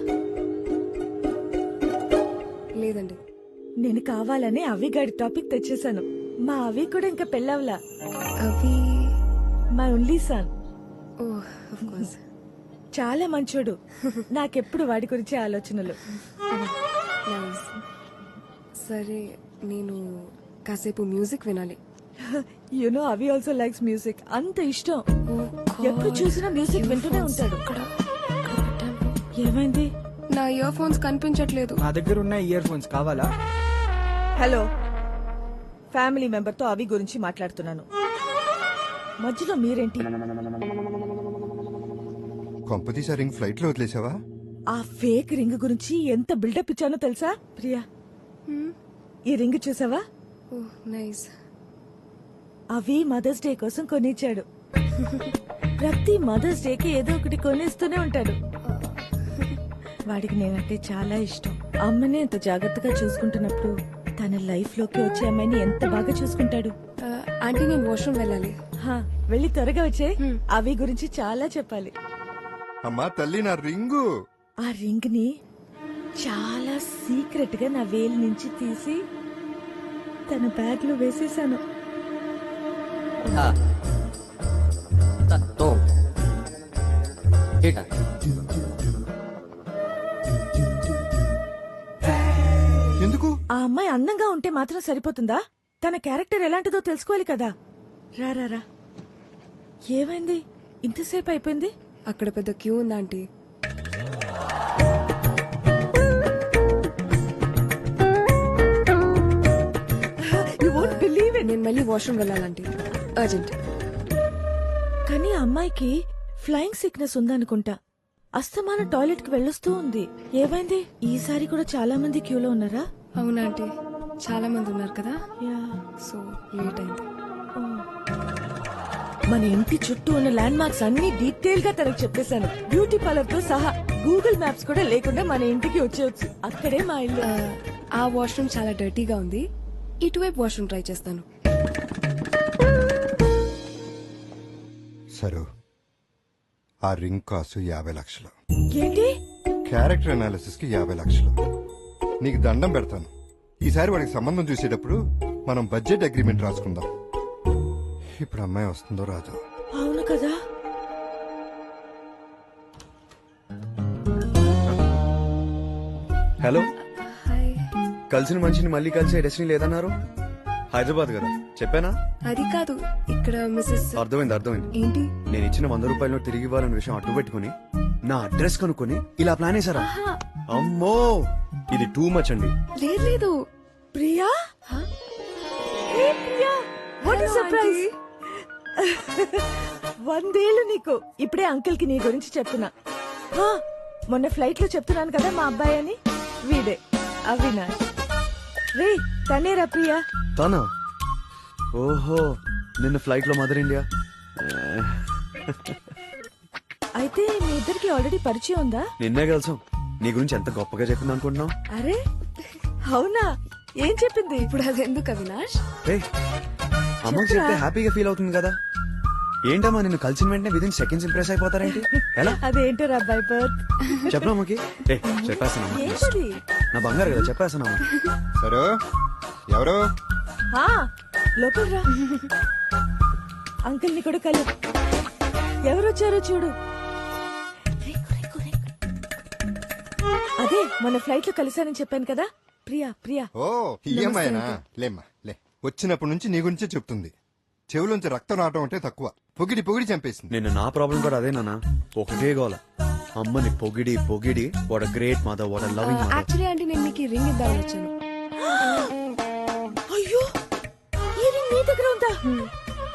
లేదండి. నేను కావాలని అవిగాడి టాపిక్ తెచ్చేశాను. మా అవి కూడా ఇంకా పెళ్ళవలా. అవి my only sun. Oh of course. చాలా మంచోడు. నాకెప్పుడు వాడి గురించి ఆలోచనలు. నైస్. సరే, నేను కాసేపు మ్యూజిక్ వినాలి. యునో అవి ఆల్సో లైక్స్ మ్యూజిక్. అంత ఇష్టం. ఎప్పుడు చూసినా మ్యూజిక్ వింటూనే ఉంటాడు. ఏమైంది? నా ఇయర్ ఫోన్స్ కనిపించట్లేదు. నా దగ్గర ఉన్న ఇయర్ ఫోన్స్ కావాలా? హలో, ఫ్యామిలీ మెంబర్ తో అవి గురించి మాట్లాడుతున్నాను. మధ్యలో మీరేంటి? కొంపతీసా రింగ్ ఫ్లైట్ లో వదిలేసావా? ఆ ఫేక్ రింగ్ గురించి ఎంత బిల్డప్ ఇచ్చానో తెలుసా? ప్రియా, ఈ రింగ్ చూసావా? Oh nice. అవి మదర్స్ డే కోసం కొనిచ్చాడు. ప్రతి మదర్స్ డేకి ఏదో ఒకటి కొనిస్తూనే ఉంటాడు. వాడికి నేనంటే చాలా ఇష్టం. అమ్మని ఎంత జాగ్రత్తగా చూసుకుంటున్నప్పుడు తన లైఫ్ లోకి వచ్చే అమ్మాయిని ఎంత బాగా చూసుకుంటాడు. ఆంటీ, నేను వాష్రూమ్ వెళ్ళాలి. వెళ్ళి త్వరగా వచ్చే. అవి గురించి చాలా చెప్పాలి. అమ్మా తల్లి, నా రింగు. ఆ రింగ్ ని చాలా సీక్రెట్ గా నా వేలు నుంచి తీసి తన బ్యాగ్ లో వేసేసాను. ఎందుకు? ఆ అమ్మాయి అందంగా ఉంటే మాత్రం సరిపోతుందా? తన క్యారెక్టర్ ఎలాంటిదో తెలుసుకోవాలి కదా. రా రా రా. ఏమైంది ఇంతసేపు అయిపోయింది? అక్కడ పెద్ద క్యూ ఉందా ఆంటీ? నేను మళ్ళీ వాష్రూమ్ వెళ్ళాలంటే అర్జెంట్. కానీ అమ్మాయికి ఫ్లయింగ్ సిక్నెస్ ఉందనుకుంటా. అస్తమానం టాయిలెట్ కి వెళ్ళొస్తూ ఉంది. ఏమైంది? ఈసారి కూడా చాలా మంది క్యూలో ఉన్నారా? అవునా ఆంటీ, చాలా మంది ఉన్నారు కదా. సో లేట్ అయింది. మన ఇంటి చుట్టూ ఉన్న ల్యాండ్ మార్క్స్ అన్ని డీటెయిల్ గా తనకు చెప్పేశాను. బ్యూటీ పార్లర్ తో సహా. గూగుల్ మ్యాప్స్ కూడా లేకుండా మన ఇంటికి వచ్చేయచ్చు. అక్కడే మా ఇల్లు. ఆ వాష్రూమ్ చాలా డర్టీగా ఉంది. ఇటువైపు వాష్రూమ్ ట్రై చేస్తాను. సరు, ఆ రింగ్ కాసు 50 లక్షలు. ఏంటి? క్యారెక్టర్ అనాలిసిస్ కి 50 లక్షలు. నీకు దండం పెడతాను. ఈసారి వాడికి సంబంధం చూసేటప్పుడు మనం బడ్జెట్ అగ్రిమెంట్ రాసుకుందాం. ఇప్పుడు అమ్మాయి వస్తుందో రాదో? అవును కదా. Hello, hi. కలిసిన మనిషిని మళ్ళీ కలిసే డెస్టినీ లేదన్నారు. హైదరాబాద్ కదా చెప్పానా? అది కాదు, ఇక్కడ మిస్సెస్. అర్థమైంది. ఏంటి? నేను ఇచ్చిన 100 రూపాయలు తిరిగి ఇవ్వాలన్న విషయం అడ్డు పెట్టుకుని నా అడ్రస్ కనుక్కొని ఇలా ప్లాన్ వేసారా? అమ్మో, ఇది టూ మచ్ అండి. లేదు. Priya, what is surprise. 100 ఏళ్ళు నీకు. ఇప్పుడే అంకుల్ కి నీ గురించి చెప్తున్నా. మొన్న ఫ్లైట్ లో చెప్తున్నాను కదా మా అబ్బాయి అని. వీడే అవినాష్. రే తనేరా ప్రియా. తానా? ఓహో, నిన్న ఫ్లైట్ లో మదర్ ఇండియా. అయితే మీ ఇద్దరికి ఆల్రెడీ పరిచయం ఉందా? నిన్నే కలిసాం. నీ గురించి ఎంత గొప్పగా చెప్పింది అనుకుంటున్నావు? అరే అవునా, ఏం చెప్పింది? ఇప్పుడు అది ఎందుకు అవినాష్? అమ్మకి చెప్తే హ్యాపీగా ఫీల్ అవుతుంది కదా. ఏంటమ్మా, నిన్ను కలిసిన వెంటనే విదిన్ సెకండ్స్ ఇంప్రెస్ అయిపోతారేంటి? ఎలా? అదేంటారు అబ్బాయి బర్త్. చెప్పనా అమ్మకి? చెప్పేస్తాను. ఏంటది? నా బంగారు కదా, చెప్పేస్తాను. సరే, ఎవరు? లోపల రా. అంకుల్ ని కూడా కలు. ఎవరొచ్చారో చూడు. అదే మన ఫ్లైట్ లో కలిసానని చెప్పాను కదా. ప్రియా. ఓ, ఈ అమ్మాయినా? లేమ్మా లే. వచ్చినప్పటి నుంచి నీ గురించే చెప్తుంది. చెవులోంచి రక్తం రావటం అంటే తక్కువ, పొగిడి పొగిడి చంపేసింది. నిన్న నా ప్రాబ్లం కూడా అదే నాన్న, ఒకటే గోల. అమ్మని పొగిడి పొగిడి what a great mother, what a loving mother. Actually అంటే నేను మీకు ఈ రింగ్ ఇద్దామని వచ్చాను. అయ్యో, ఈ రింగ్ నీ దగ్గర ఉందా?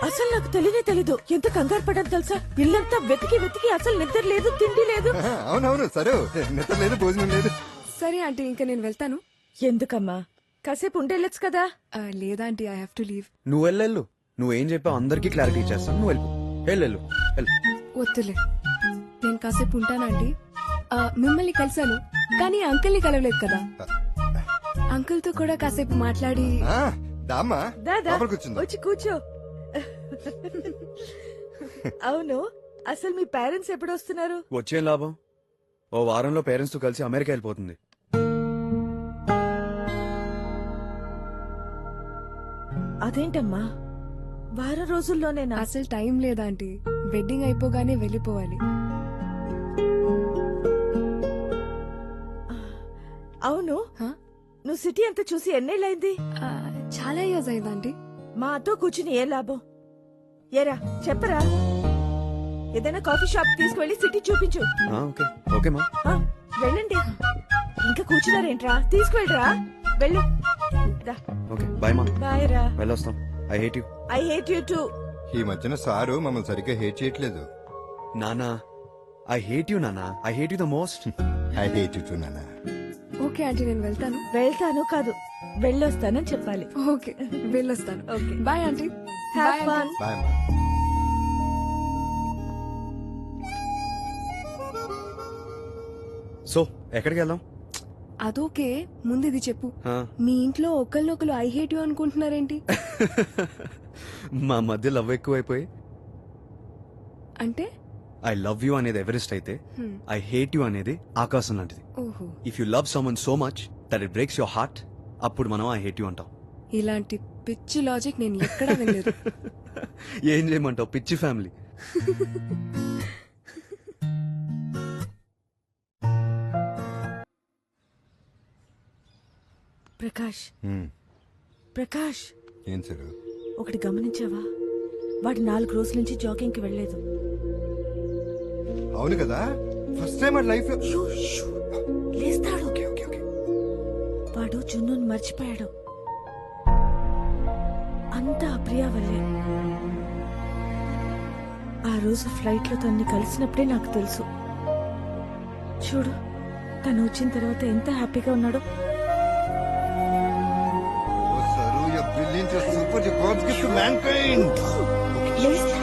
అసలు నాకు తెలియనే తెలీదు. ఎంత కంగారు పడ్డాను తెలుసా? ఇల్లంతా వెతికి వెతికి అసలు నిద్ర లేదు, తిండి లేదు. అవునవును, సరే, నిద్ర లేదు, భోజనం లేదు. సరే ఆంటీ, ఇంకా నేను వెళ్తాను. ఎందుకమ్మా, కాసేపు ఉండేళ్ళొచ్చు కదా. లేదా aunty, I have to leave. నువ్వు వెళ్ళు, నువ్వేం చెప్పావు అందరికీ క్లారిటీ ఇచ్చేస్తాను. నువ్వు వెళ్ళు. వద్దులే, నేను కాసేపు ఉంటాను ఆంటీ. మిమ్మల్ని కలిశాను కానీ అంకుల్ని కలవలేదు కదా. అంకుల్ తో కూడా కాసేపు మాట్లాడి. దామా దాదా వచ్చి కూర్చో. అవును, అసలు మీ పేరెంట్స్ ఎప్పుడు వస్తున్నారు? వచ్చేం లాభం, ఓ వారంలో పేరెంట్స్ తో కలిసి అమెరికా వెళ్ళిపోతుంది. అదేంటమ్మా, వారం రోజుల్లోనేనా? అసలు టైం లేదా ఆంటీ, వెడ్డింగ్ అయిపోగానే వెళ్ళిపోవాలి. అవును, నువ్వు సిటీ అంతా చూసి ఎన్నేళ్ళైంది? చాలా ఇయర్స్ అయింది ఆంటీ. మాతో కూర్చుని ఏ లాభం? ఏరా చెప్పరా, ఏదైనా కాఫీ షాప్ తీసుకువెళ్ళి సిటీ చూపించు. వెళ్ళండి, ఇంకా కూర్చున్నారేంట్రా, తీసుకువెళ్ళరా, వెళ్ళు. బాయ్ రా. వెళ్ళొస్తాం. I hate you. I hate you too. ఈ మధ్యన సారు మమ్మల్ని సరిగ్గా హేట్ చేయట్లేదు. నానా, ఐ హేట్ యు నానా, I hate you the most. I hate you too నానా. ఓకే ఆంటీ, నేను వెళ్తాను. వెళ్తాను కాదు, వెళ్ళొస్తానని చెప్పాలి. ఓకే, వెళ్ళొస్తాను. Okay, bye aunty. Have fun. Bye. So ఎక్కడికి వెళ్దాం? అదోకే, ముందు ఇది చెప్పు. మీ ఇంట్లో ఒకళ్ళొకరు ఐ హేట్ యు అనుకుంటున్నారేంటి? మా మధ్య లవ్ ఎక్కువైపోయి. అంటే ఐ లవ్ యూ అనేది ఎవరెస్ట్ అయితే, ఐ హేట్ యూ అనేది ఆకాశం లాంటిది. ఓహో. If you love someone so much that it breaks your heart, అప్పుడు మనం ఐ హేట్ యూ అంటాం. ఇలాంటి పిచ్చి లాజిక్ నేను ఎక్కడా వినలేదు. ఏం చేయమంటావు, పిచ్చి ఫ్యామిలీ. ప్రకాష్, ఏం సార్? ఒకటి గమనించావా? వాడు 4 రోజుల నుంచి జాగింగ్ కి వెళ్ళలేదు. అవును కదా, ఫస్ట్ టైం లైఫ్ లో. లేస్తాడు. వాడు జున్నుని మర్చిపోయాడు. అంతా ప్రియా వల్లే. ఆ రోజు ఫ్లైట్ లో తన్ని కలిసినప్పుడే నాకు తెలుసు. చూడు, తను వచ్చిన తర్వాత ఎంత హ్యాపీగా ఉన్నాడో. Super god's gift to mankind. లేస్తాడు.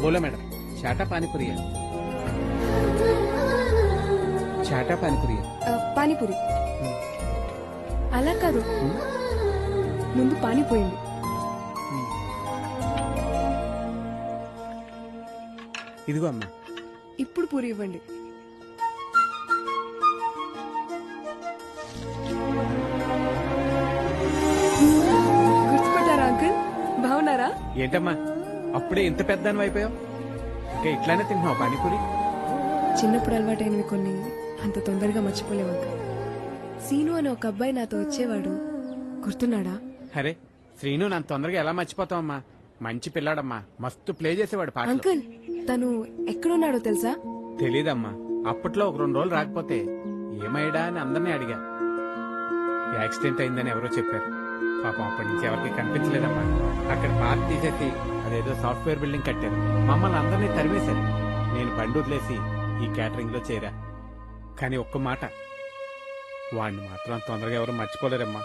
बोला मैडम, चाटा पानीपुरी है. चाटा पानीपुरी है. పానీపూరి. అలా కాదు, ముందు పానీ పోయింది. ఇదిగో అమ్మా. ఇప్పుడు పూరి ఇవ్వండి. గుర్తుపట్టారా అంకుల్? బాగున్నారా? ఏంటమ్మా అప్పుడే ఇంత పెద్దాన్ని అయిపోయావు? ఇంకా ఇట్లానే తింటున్నావు పానీపూరి? చిన్నప్పుడు అలవాటైనవి కొన్ని అంత తొందరగా మర్చిపోలేవు అంకుల్. సీను అని ఒక అబ్బాయి నాతో వచ్చేవాడు, గుర్తున్నాడా? అరే శ్రీను నన్ను తొందరగా ఎలా మర్చిపోతావమ్మా, మంచి పిల్లాడమ్మా, మస్తు ప్లే చేసేవాడు పాటలు. అంకుల్, తను ఎక్కడున్నాడో తెలుసా? తెలీదమ్మా, అప్పట్లో ఒక 2 రోజులు రాకపోతే ఏమయ్యడా అని అందరినీ అడిగా. యాక్సిడెంట్ అయిందని ఎవరో చెప్పారు. పాపం అప్పటి నుంచి ఎవరికి కనిపించలేదమ్మా. అక్కడ పార్క్ తీసేసి అదేదో సాఫ్ట్వేర్ బిల్డింగ్ కట్టారు. మమ్మల్ని అందరినీ తరిమేశారు. నేను బండి వదిలేసి ఈ క్యాటరింగ్ లో చేరా. కానీ ఒక్క మాట, వాడిని మాత్రం తొందరగా ఎవరు మర్చిపోలేరమ్మా.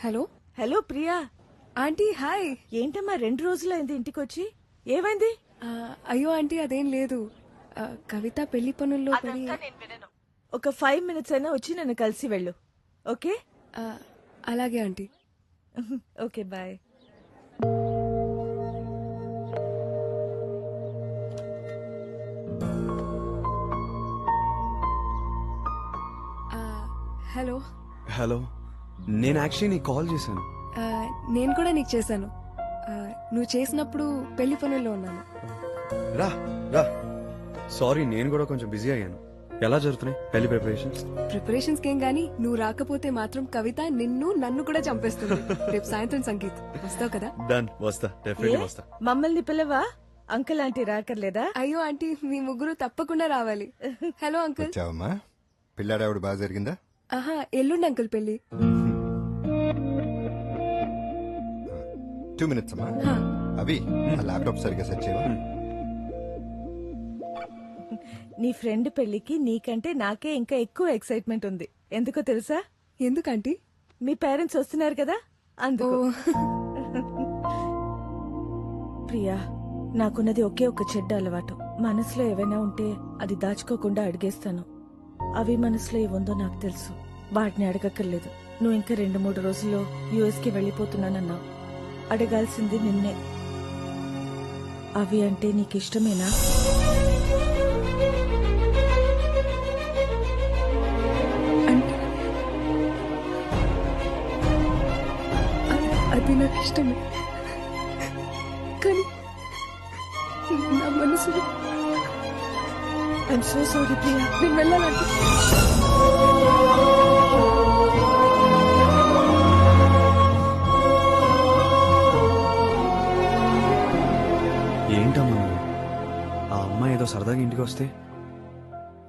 Hello hello Priya. Aunty hi. ఏంటమ్మా 2 రోజులైంది ఇంటికి వచ్చి? ఏమైంది? అయ్యో ఆంటీ అదేం లేదు. కవిత పెళ్లి పనుల్లో పడి ఒక 5 మినిట్స్ అయినా వచ్చి నన్ను కలిసి వెళ్ళు. ఓకే? అలాగే aunty. Okay bye. Hello. Hello, నేను యాక్చువల్లీ నీకు కాల్ చేశాను. నేను కూడా నీకు చేశాను. నువ్వు చేసినప్పుడు పెళ్లి పనుల్లో ఉన్నాను. రా రా. సారీ, నేను కూడా కొంచెం బిజీ అయ్యాను. ఎలా జరుగుతున్నాయి పెళ్లి ప్రిపరేషన్స్? ప్రిపరేషన్స్ కేం గానీ నువ్వు రాకపోతే మాత్రం కవిత నన్ను కూడా చంపేస్తుంది. రేపు సాయంత్రం సంగీత్ వస్తావు కదా? డన్, వస్తా, డెఫినెట్లీ ఏ? వస్తా. మమ్మల్ని పిల్లవా? Uncle aunty రాకర్లేదా? అయ్యో ఆంటీ మీ ముగ్గురు తప్పకుండా రావాలి. Hello uncle. వచ్చావమ్మా? పిల్లాడావిడ బాగా జరిగిందా? ఆహా, ఎల్లుండి అంకుల్ పెళ్లి. 2 మినిట్స్ అమ్మా. అవి ఆ ల్యాప్టాప్ సరిగ్గా సెట్ చేయవా? నీ ఫ్రెండ్ పెళ్లికి నీకంటే నాకే ఇంకా ఎక్కువ ఎక్సైట్మెంట్ ఉంది. ఎందుకో తెలుసా? ఎందుకంటే మీ పేరెంట్స్ వస్తున్నారు కదా, అందుకు. ప్రియా, నాకున్నది ఒకే ఒక చెడ్డ అలవాటు. మనసులో ఏవైనా ఉంటే అది దాచుకోకుండా అడిగేస్తాను. అవి మనసులో ఏముందో నాకు తెలుసు. వాటిని అడగక్కర్లేదు. నువ్వు ఇంకా 2-3 రోజుల్లో యుఎస్కి వెళ్ళిపోతున్నానన్నావు. అడగాల్సింది నిన్నే. అవి అంటే నీకు ఇష్టమేనా? అది నాకు ఇష్టమే, కానీ నా మనసులో ఐఎమ్ సో సారీ ప్రియా. నేను వెళ్ళాలంటే ఏంటమ్మా నువ్వు? ఆ అమ్మాయి ఏదో సరదాగా ఇంటికి వస్తే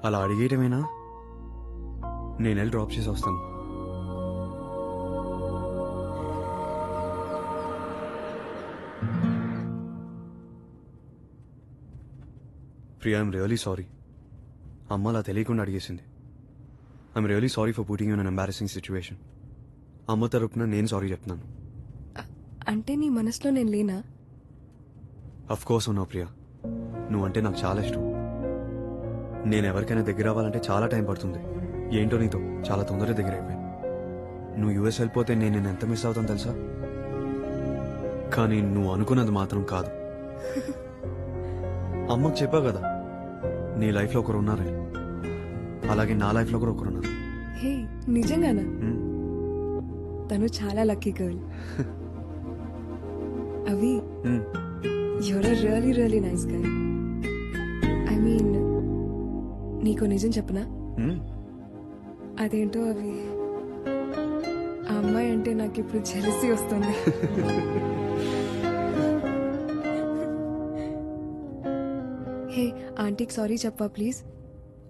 అలా అడిగేయటమేనా? నేను వెళ్ళి డ్రాప్ చేసి వస్తాను. Priya, I'm really sorry. అమ్మ అలా తెలియకుండా అడిగేసింది. I'm really sorry for putting you in an embarrassing situation. అమ్మ తరపున నేను సారీ చెప్తున్నాను. అంటే నీ మనసులో నేను లేనా? అఫ్ కోర్స్ ఉన్నావు ప్రియా. నువ్వంటే నాకు చాలా ఇష్టం. నేను ఎవరికైనా దగ్గర అవ్వాలంటే చాలా టైం పడుతుంది. ఏంటో నీతో చాలా తొందరగా దగ్గర అయిపోయాను. నువ్వు యుఎస్ వెళ్ళిపోతే నేను నిన్ను ఎంత మిస్ అవుతాను తెలుసా? కానీ నువ్వు అనుకున్నది మాత్రం కాదు. అమ్మకు చెప్పావు కదా, నీ లైఫ్లో ఒకరు ఉన్నారని. అలాగే నా లైఫ్లో కూడా ఒకరున్నారు. హే, నిజంగానా? తను చాలా లక్కీ గర్ల్. అవి you're a really really nice girl. I mean, నీకు నిజం చెప్పనా? అదేంటో అవి, ఆ అమ్మాయి అంటే నాకు ఇప్పుడు జెలసీ వస్తుంది. హే, ఆంటీకి సారీ చెప్పా ప్లీజ్.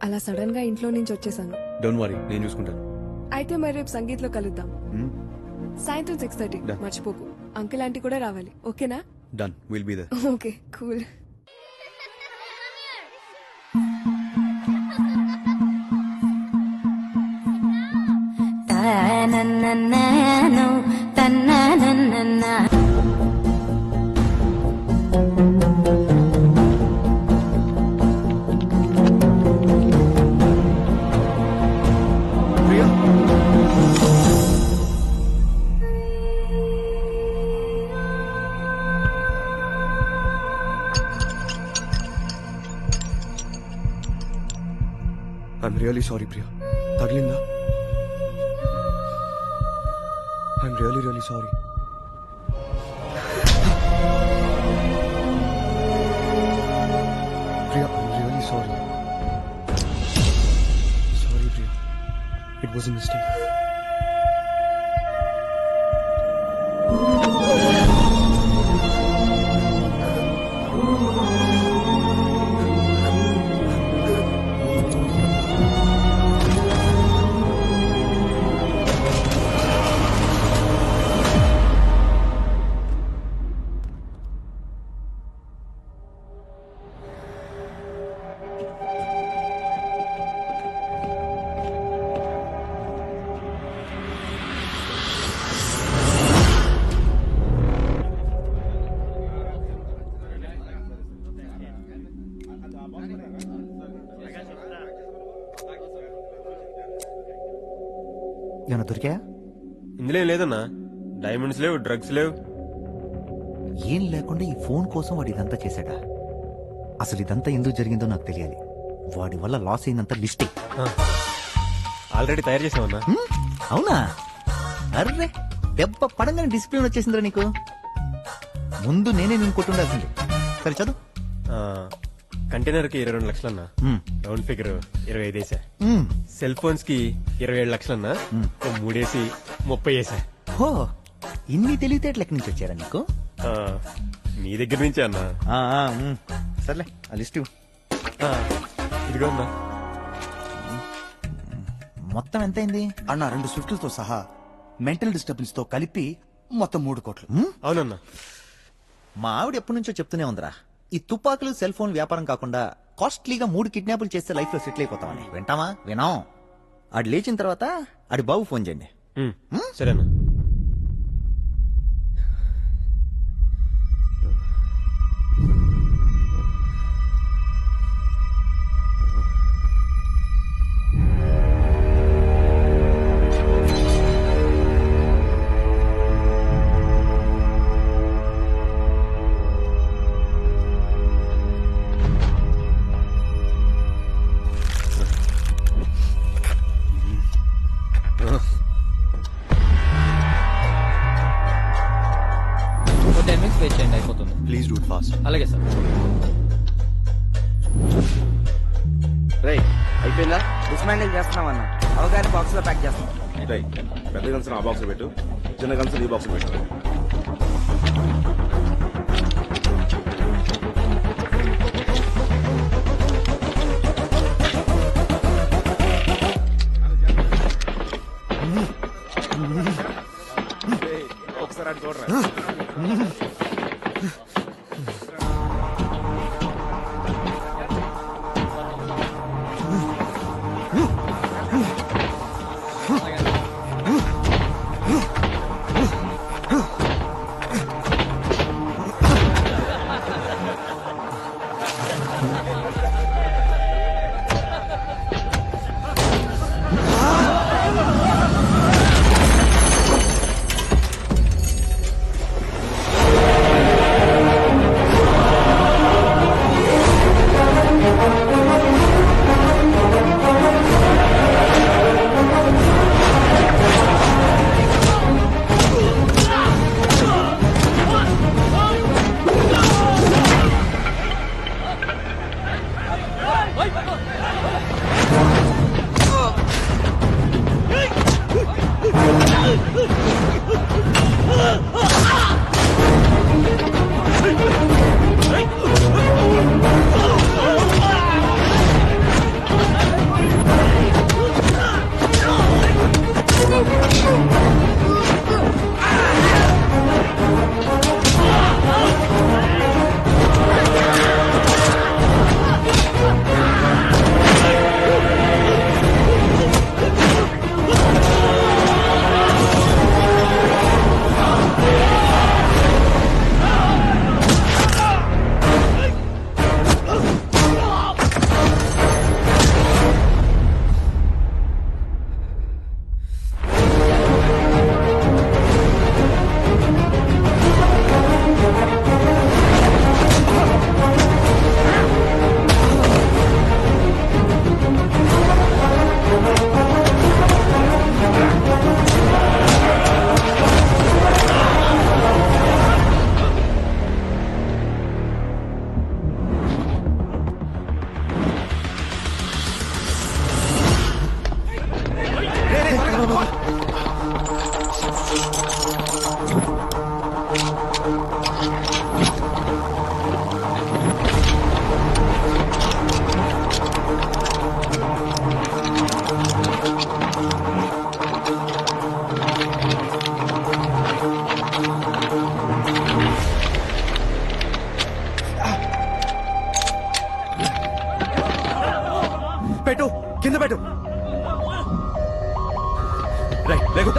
అలా సడన్ గా ఇంట్లో నుంచి వచ్చేసాను. డోంట్ వరీ, నేను చూసుకుంటాను. అయితే మరి రేపు సంగీత్లో కలుద్దాం. సాయంత్రం 6:30. మర్చిపోకు. అంకుల్ ఆంటీ కూడా రావాలి, ఓకేనా? Done, will be there. Okay, cool. I'm really sorry Priya. తగిలిందా? I'm really really sorry. Priya, I'm really sorry. Sorry Priya, it was a mistake. ఏమన్నా దొరికాయా? ఇందులో ఏం లేదన్నా, డైమండ్స్ లేవు, డ్రగ్స్ లేవు. ఏం లేకుండా ఈ ఫోన్ కోసం వాడు ఇదంతా చేశాడా? అసలు ఇదంతా ఎందుకు జరిగిందో నాకు తెలియాలి. వాడి వల్ల లాస్ అయిందంతా లిస్టే. ఆల్రెడీ తయారు చేసామన్నా. అవునా? అర్రే, దెబ్బ పడంగానే డిసిప్లిన్ వచ్చేసిందిరా నీకు. ముందు నేనే నేను కొట్టుండాల్సింది. సరే చదువు. కంటైనర్ కి 22 లక్షలన్నా, రౌండ్ ఫిగర్ 25 వేసా. సెల్ ఫోన్స్ కి 27 లక్షలన్నా, 3 వేసి 30 వేసా. హో, ఇన్ని తెలివితేటలు ఎక్కడి నుంచి వచ్చారా నీకు? మీ దగ్గర నుంచే అన్నా. సర్లే, ఆ లిస్ట్ ఇదిగో అన్నా. మొత్తం ఎంతైంది అన్న? 2 స్విఫ్ట్లతో సహా మెంటల్ డిస్టర్బెన్స్ తో కలిపి మొత్తం 3 కోట్లు. అవునన్నా. మా ఆవిడ ఎప్పటి నుంచో చెప్తూనే ఉందిరా, ఈ తుపాకులు సెల్ ఫోన్ వ్యాపారం కాకుండా కాస్ట్లీగా 3 కిడ్నాపులు చేస్తే లైఫ్ లో సెటిల్ అయిపోతామని. వింటామా? వినాం. ఆడు లేచిన తర్వాత ఆడి బాబు ఫోన్ చేయండి. సరేనా? Please do it fast. అలాగే సార్. రే, అయిపోయిందా? డిస్మాండిల్ చేస్తున్నామన్నా. అవగారి బాక్స్ లో ప్యాక్ చేస్తాం. పెద్ద కలిసి ఆ బాక్స్ పెట్టు, చిన్న కలిసి ఈ బాక్స్ పెట్టు. ఒకసారి అటు చూడరా. పెట్టు, కింద పెట్టు. రైట్, లేకు.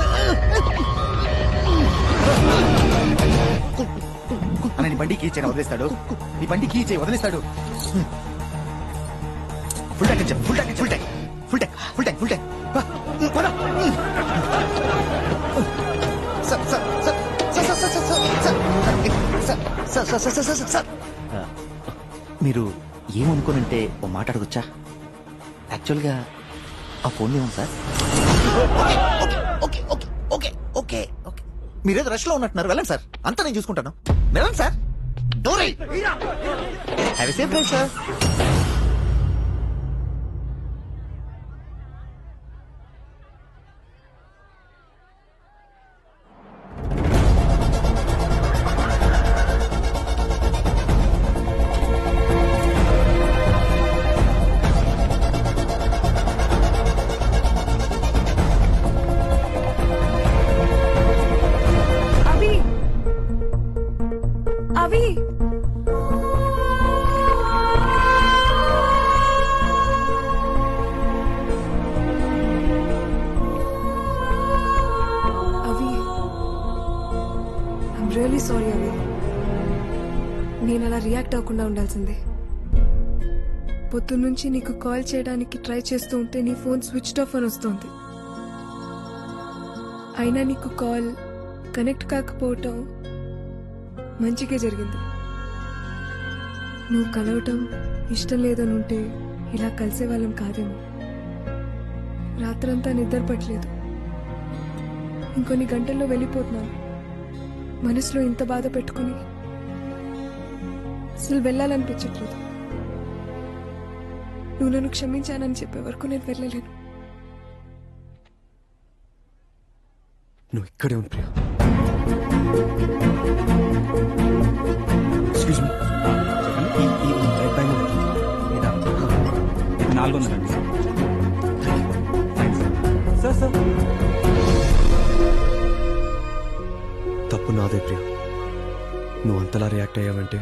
అన్న, నీ బండి కీ చేయని వదిలేస్తాడు. నీ బండి కీ చేయి వదిలేస్తాడు. ఫుల్ ట్యాంక్ చెప్పు, full tank, full tank, full tank, full tank, full tank. Sir sir sir sir sir మీరు ఏమనుకోనంటే ఓ మాట అడగొచ్చా? యాక్చువల్గా ఆ ఫోన్ ఏమన్నా sir? Okay okay okay okay okay మీరేదో రష్ లో ఉన్నట్టున్నారు. వెళ్ళండి సార్, అంతా నేను చూసుకుంటాను. వెళ్ళండి సార్. డోరీ have a safe drive sir. అవి అవి అవి ఐమ్ రియలీ సారీ అవి. నేను అలా రియాక్ట్ అవ్వకుండా ఉండాల్సిందే. పొద్దున్నుంచి నీకు కాల్ చేయడానికి ట్రై చేస్తూ ఉంటే నీ ఫోన్ స్విచ్డ్ ఆఫ్ అని వస్తుంది. అయినా నీకు కాల్ కనెక్ట్ కాకపోవటం మంచిగా జరిగింది. నువ్వు కలవటం ఇష్టం లేదని ఉంటే ఇలా కలిసే వాళ్ళం కాదేమో. రాత్రంతా నిద్ర పట్టలేదు. ఇంకొన్ని గంటల్లో వెళ్ళిపోతున్నాను. మనసులో ఇంత బాధ పెట్టుకుని అసలు వెళ్ళాలనిపించట్లేదు. నువ్వు నన్ను క్షమించానని చెప్పే వరకు నేను వెళ్ళలేను. నువ్వు ఇక్కడే ఉంది Priya. Excuse me, red bank ఇదా 400 అండి సార్. సార్ తప్పు నాదే ప్రియా. నువ్వు అంతలా రియాక్ట్ అయ్యావంటే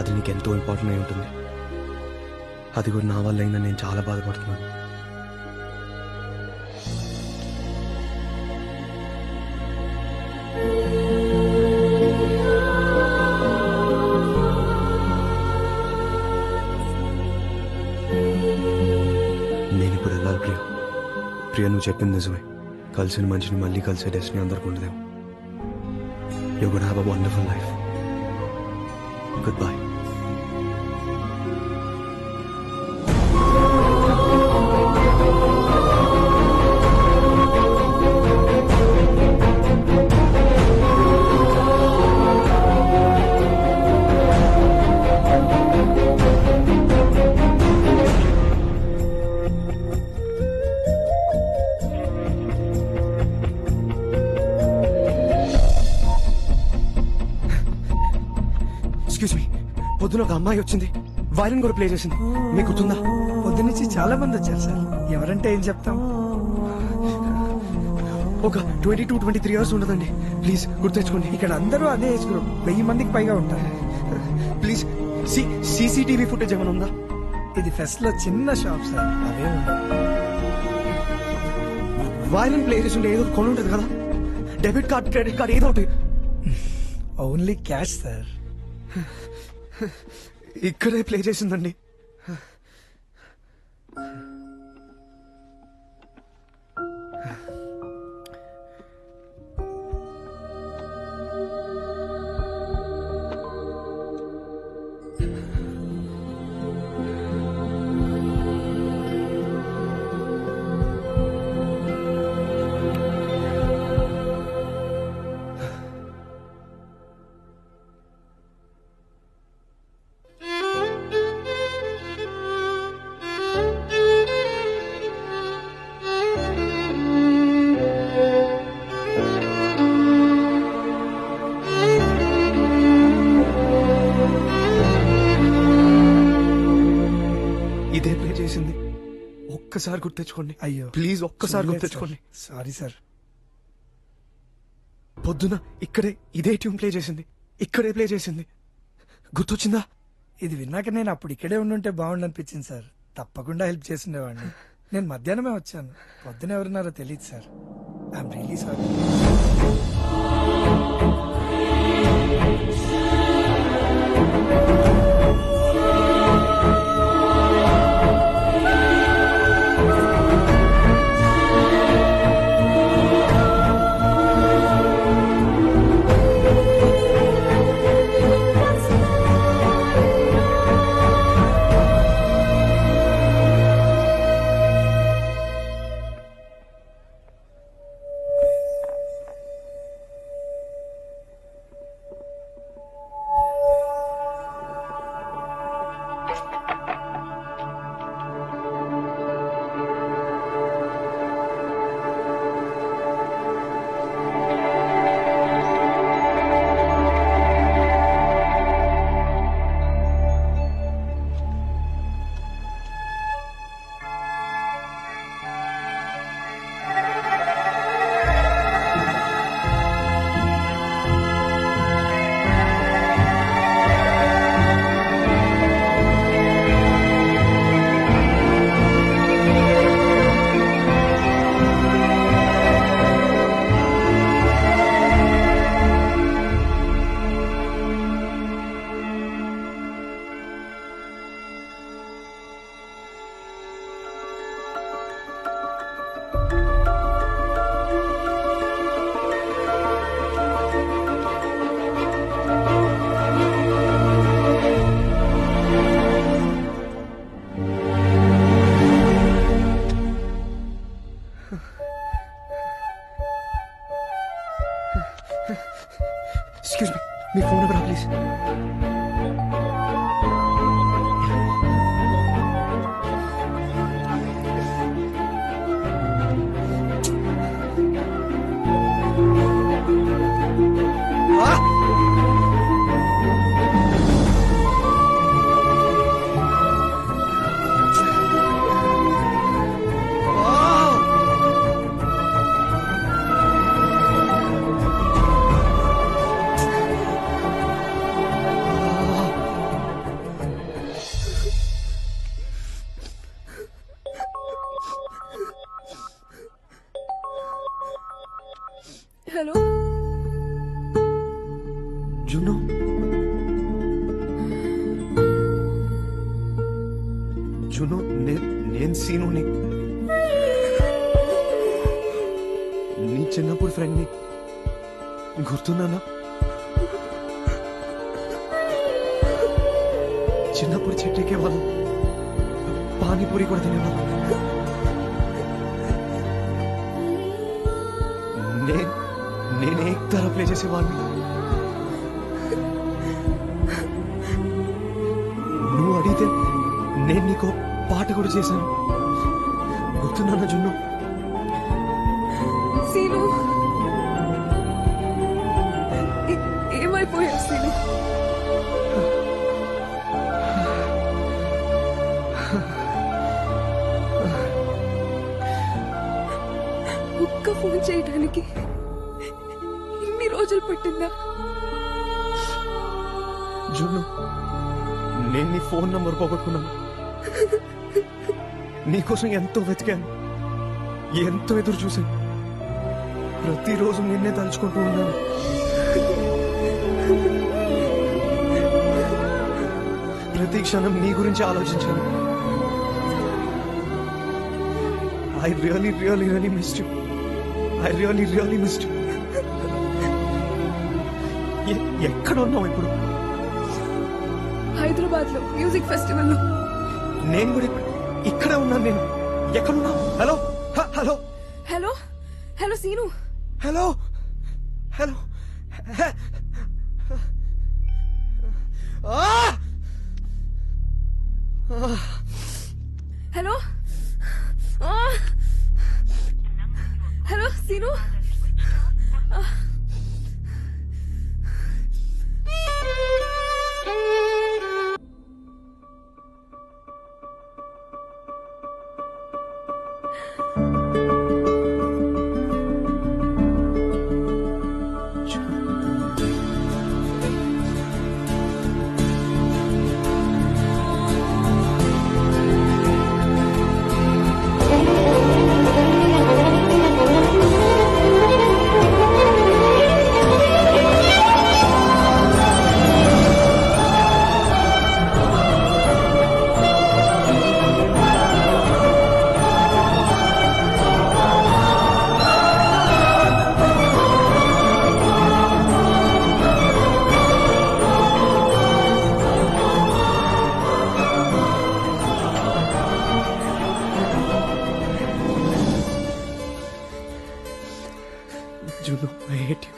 అది నీకు ఎంతో ఇంపార్టెంట్ అయి ఉంటుంది. అది కూడా నా వల్ల అయిందని నేను చాలా బాధపడుతున్నాను. నేను ఇప్పుడు వెళ్ళాలి ప్రియా. ప్రియా, నువ్వు చెప్పింది నిజమే. కలిసిన మనిషిని మళ్ళీ కలిసే డెస్టినీ అందరికి ఉండదేమో. You're gonna have a wonderful life. Goodbye. Excuse me, పొద్దున ఒక అమ్మాయి వచ్చింది, వైలిన్ కూడా ప్లే చేసింది. మీకు గుర్తుందా? పొద్దునుంచి చాలా మంది వచ్చారు సార్. ఎవరంటే ఏం చెప్తాం? ఒక 22-23 ఇయర్స్ ఉండదండి. ప్లీజ్ గుర్తు తెచ్చుకోండి. ఇక్కడ అందరూ అదే ఏజ్ గ్రూప్. 1000 మందికి పైగా ఉంటారు. ప్లీజ్ సీసీటీవీ ఫుటేజ్ ఏమైనా ఉందా? ఇది ఫెస్ట్ లో చిన్న షాప్ సార్, అవే ఉండవు. వైలిన్ ప్లే చేసి ఉంటే ఏదో కొని ఉంటుంది కదా. డెబిట్ కార్డ్, క్రెడిట్ కార్డ్ ఏదో ఒకటి. Only cash sir. ఇక్కడే ప్లే చేసిందండి. ఇదే ప్లే చేసింది. ఒక్కసారి గుర్తు తెచ్చుకోండి. అయ్యో ప్లీజ్ ఒక్కసారి గుర్తు తెచ్చుకోండి. Sorry sir. పొద్దున ఇక్కడే ఇదే ట్యూన్ ప్లే చేసింది. ఇక్కడే ప్లే చేసింది. గుర్తొచ్చిందా? ఇది విన్నాక నేను అప్పుడు ఇక్కడే ఉండుంటే బాగుండనిపించింది సార్. తప్పకుండా హెల్ప్ చేసిండేవాడిని. నేను మధ్యాహ్నమే వచ్చాను. పొద్దున ఎవరున్నారో తెలియదు sir. I'm really sorry. Excuse me, me phone number please. Hello జున్ను, జున్ను, నేను సీనుని, నీ చిన్నప్పుడు ఫ్రెండ్ని. గుర్తున్నానా? చిన్నప్పుడు చెట్టెక్కే వాళ్ళు, పానీపూరి కూడా తినేవాళ్ళం. నేను ఏకతార ప్లే చేసేవాడిని. నువ్వు అడిగితే నేను నీకు పాట కూడా చేశాను. గుర్తున్నానా జున్ను? సీను ఏమైపోయావు సీను? ఒక్క ఫోన్ చేయడానికి ఇన్ని రోజులు పట్టిందా? జున్ను, నేను నీ ఫోన్ నంబర్ పోగొట్టుకున్నాను. నీకోసం ఎంతో వెతికాను, ఎంతో ఎదురు చూశాను. ప్రతిరోజు నిన్నే తలుచుకుంటూ ఉన్నాను. ప్రతి క్షణం నీ గురించి ఆలోచించాను. I really really really missed you. I really really missed you. ఎక్కడ ఉన్నావు ఇప్పుడు? హైదరాబాద్ లో మ్యూజిక్ ఫెస్టివల్ లో. నేను కూడా ఇక్కడే ఉన్నాను. నేను ఎక్కడున్నా? Hello hello hello hello Seenu. Hello hello hello hello Seenu. Juno, I hate you.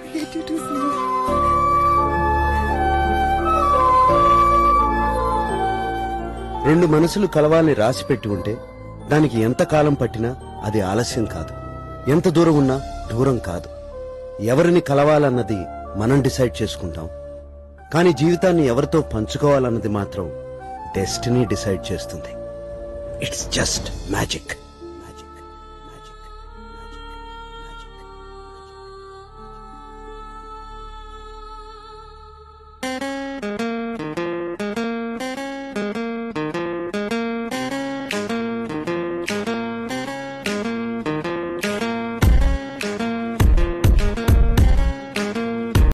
I hate you too, Sinu. రెండు మనసులు కలవాలని రాసి పెట్టి ఉంటే దానికి ఎంత కాలం పట్టినా అది ఆలస్యం కాదు, ఎంత దూరం ఉన్నా దూరం కాదు. ఎవరిని కలవాలన్నది మనం డిసైడ్ చేసుకుంటాం, కానీ జీవితాన్ని ఎవరితో పంచుకోవాలన్నది మాత్రం డెస్టినీ డిసైడ్ చేస్తుంది. It's just magic.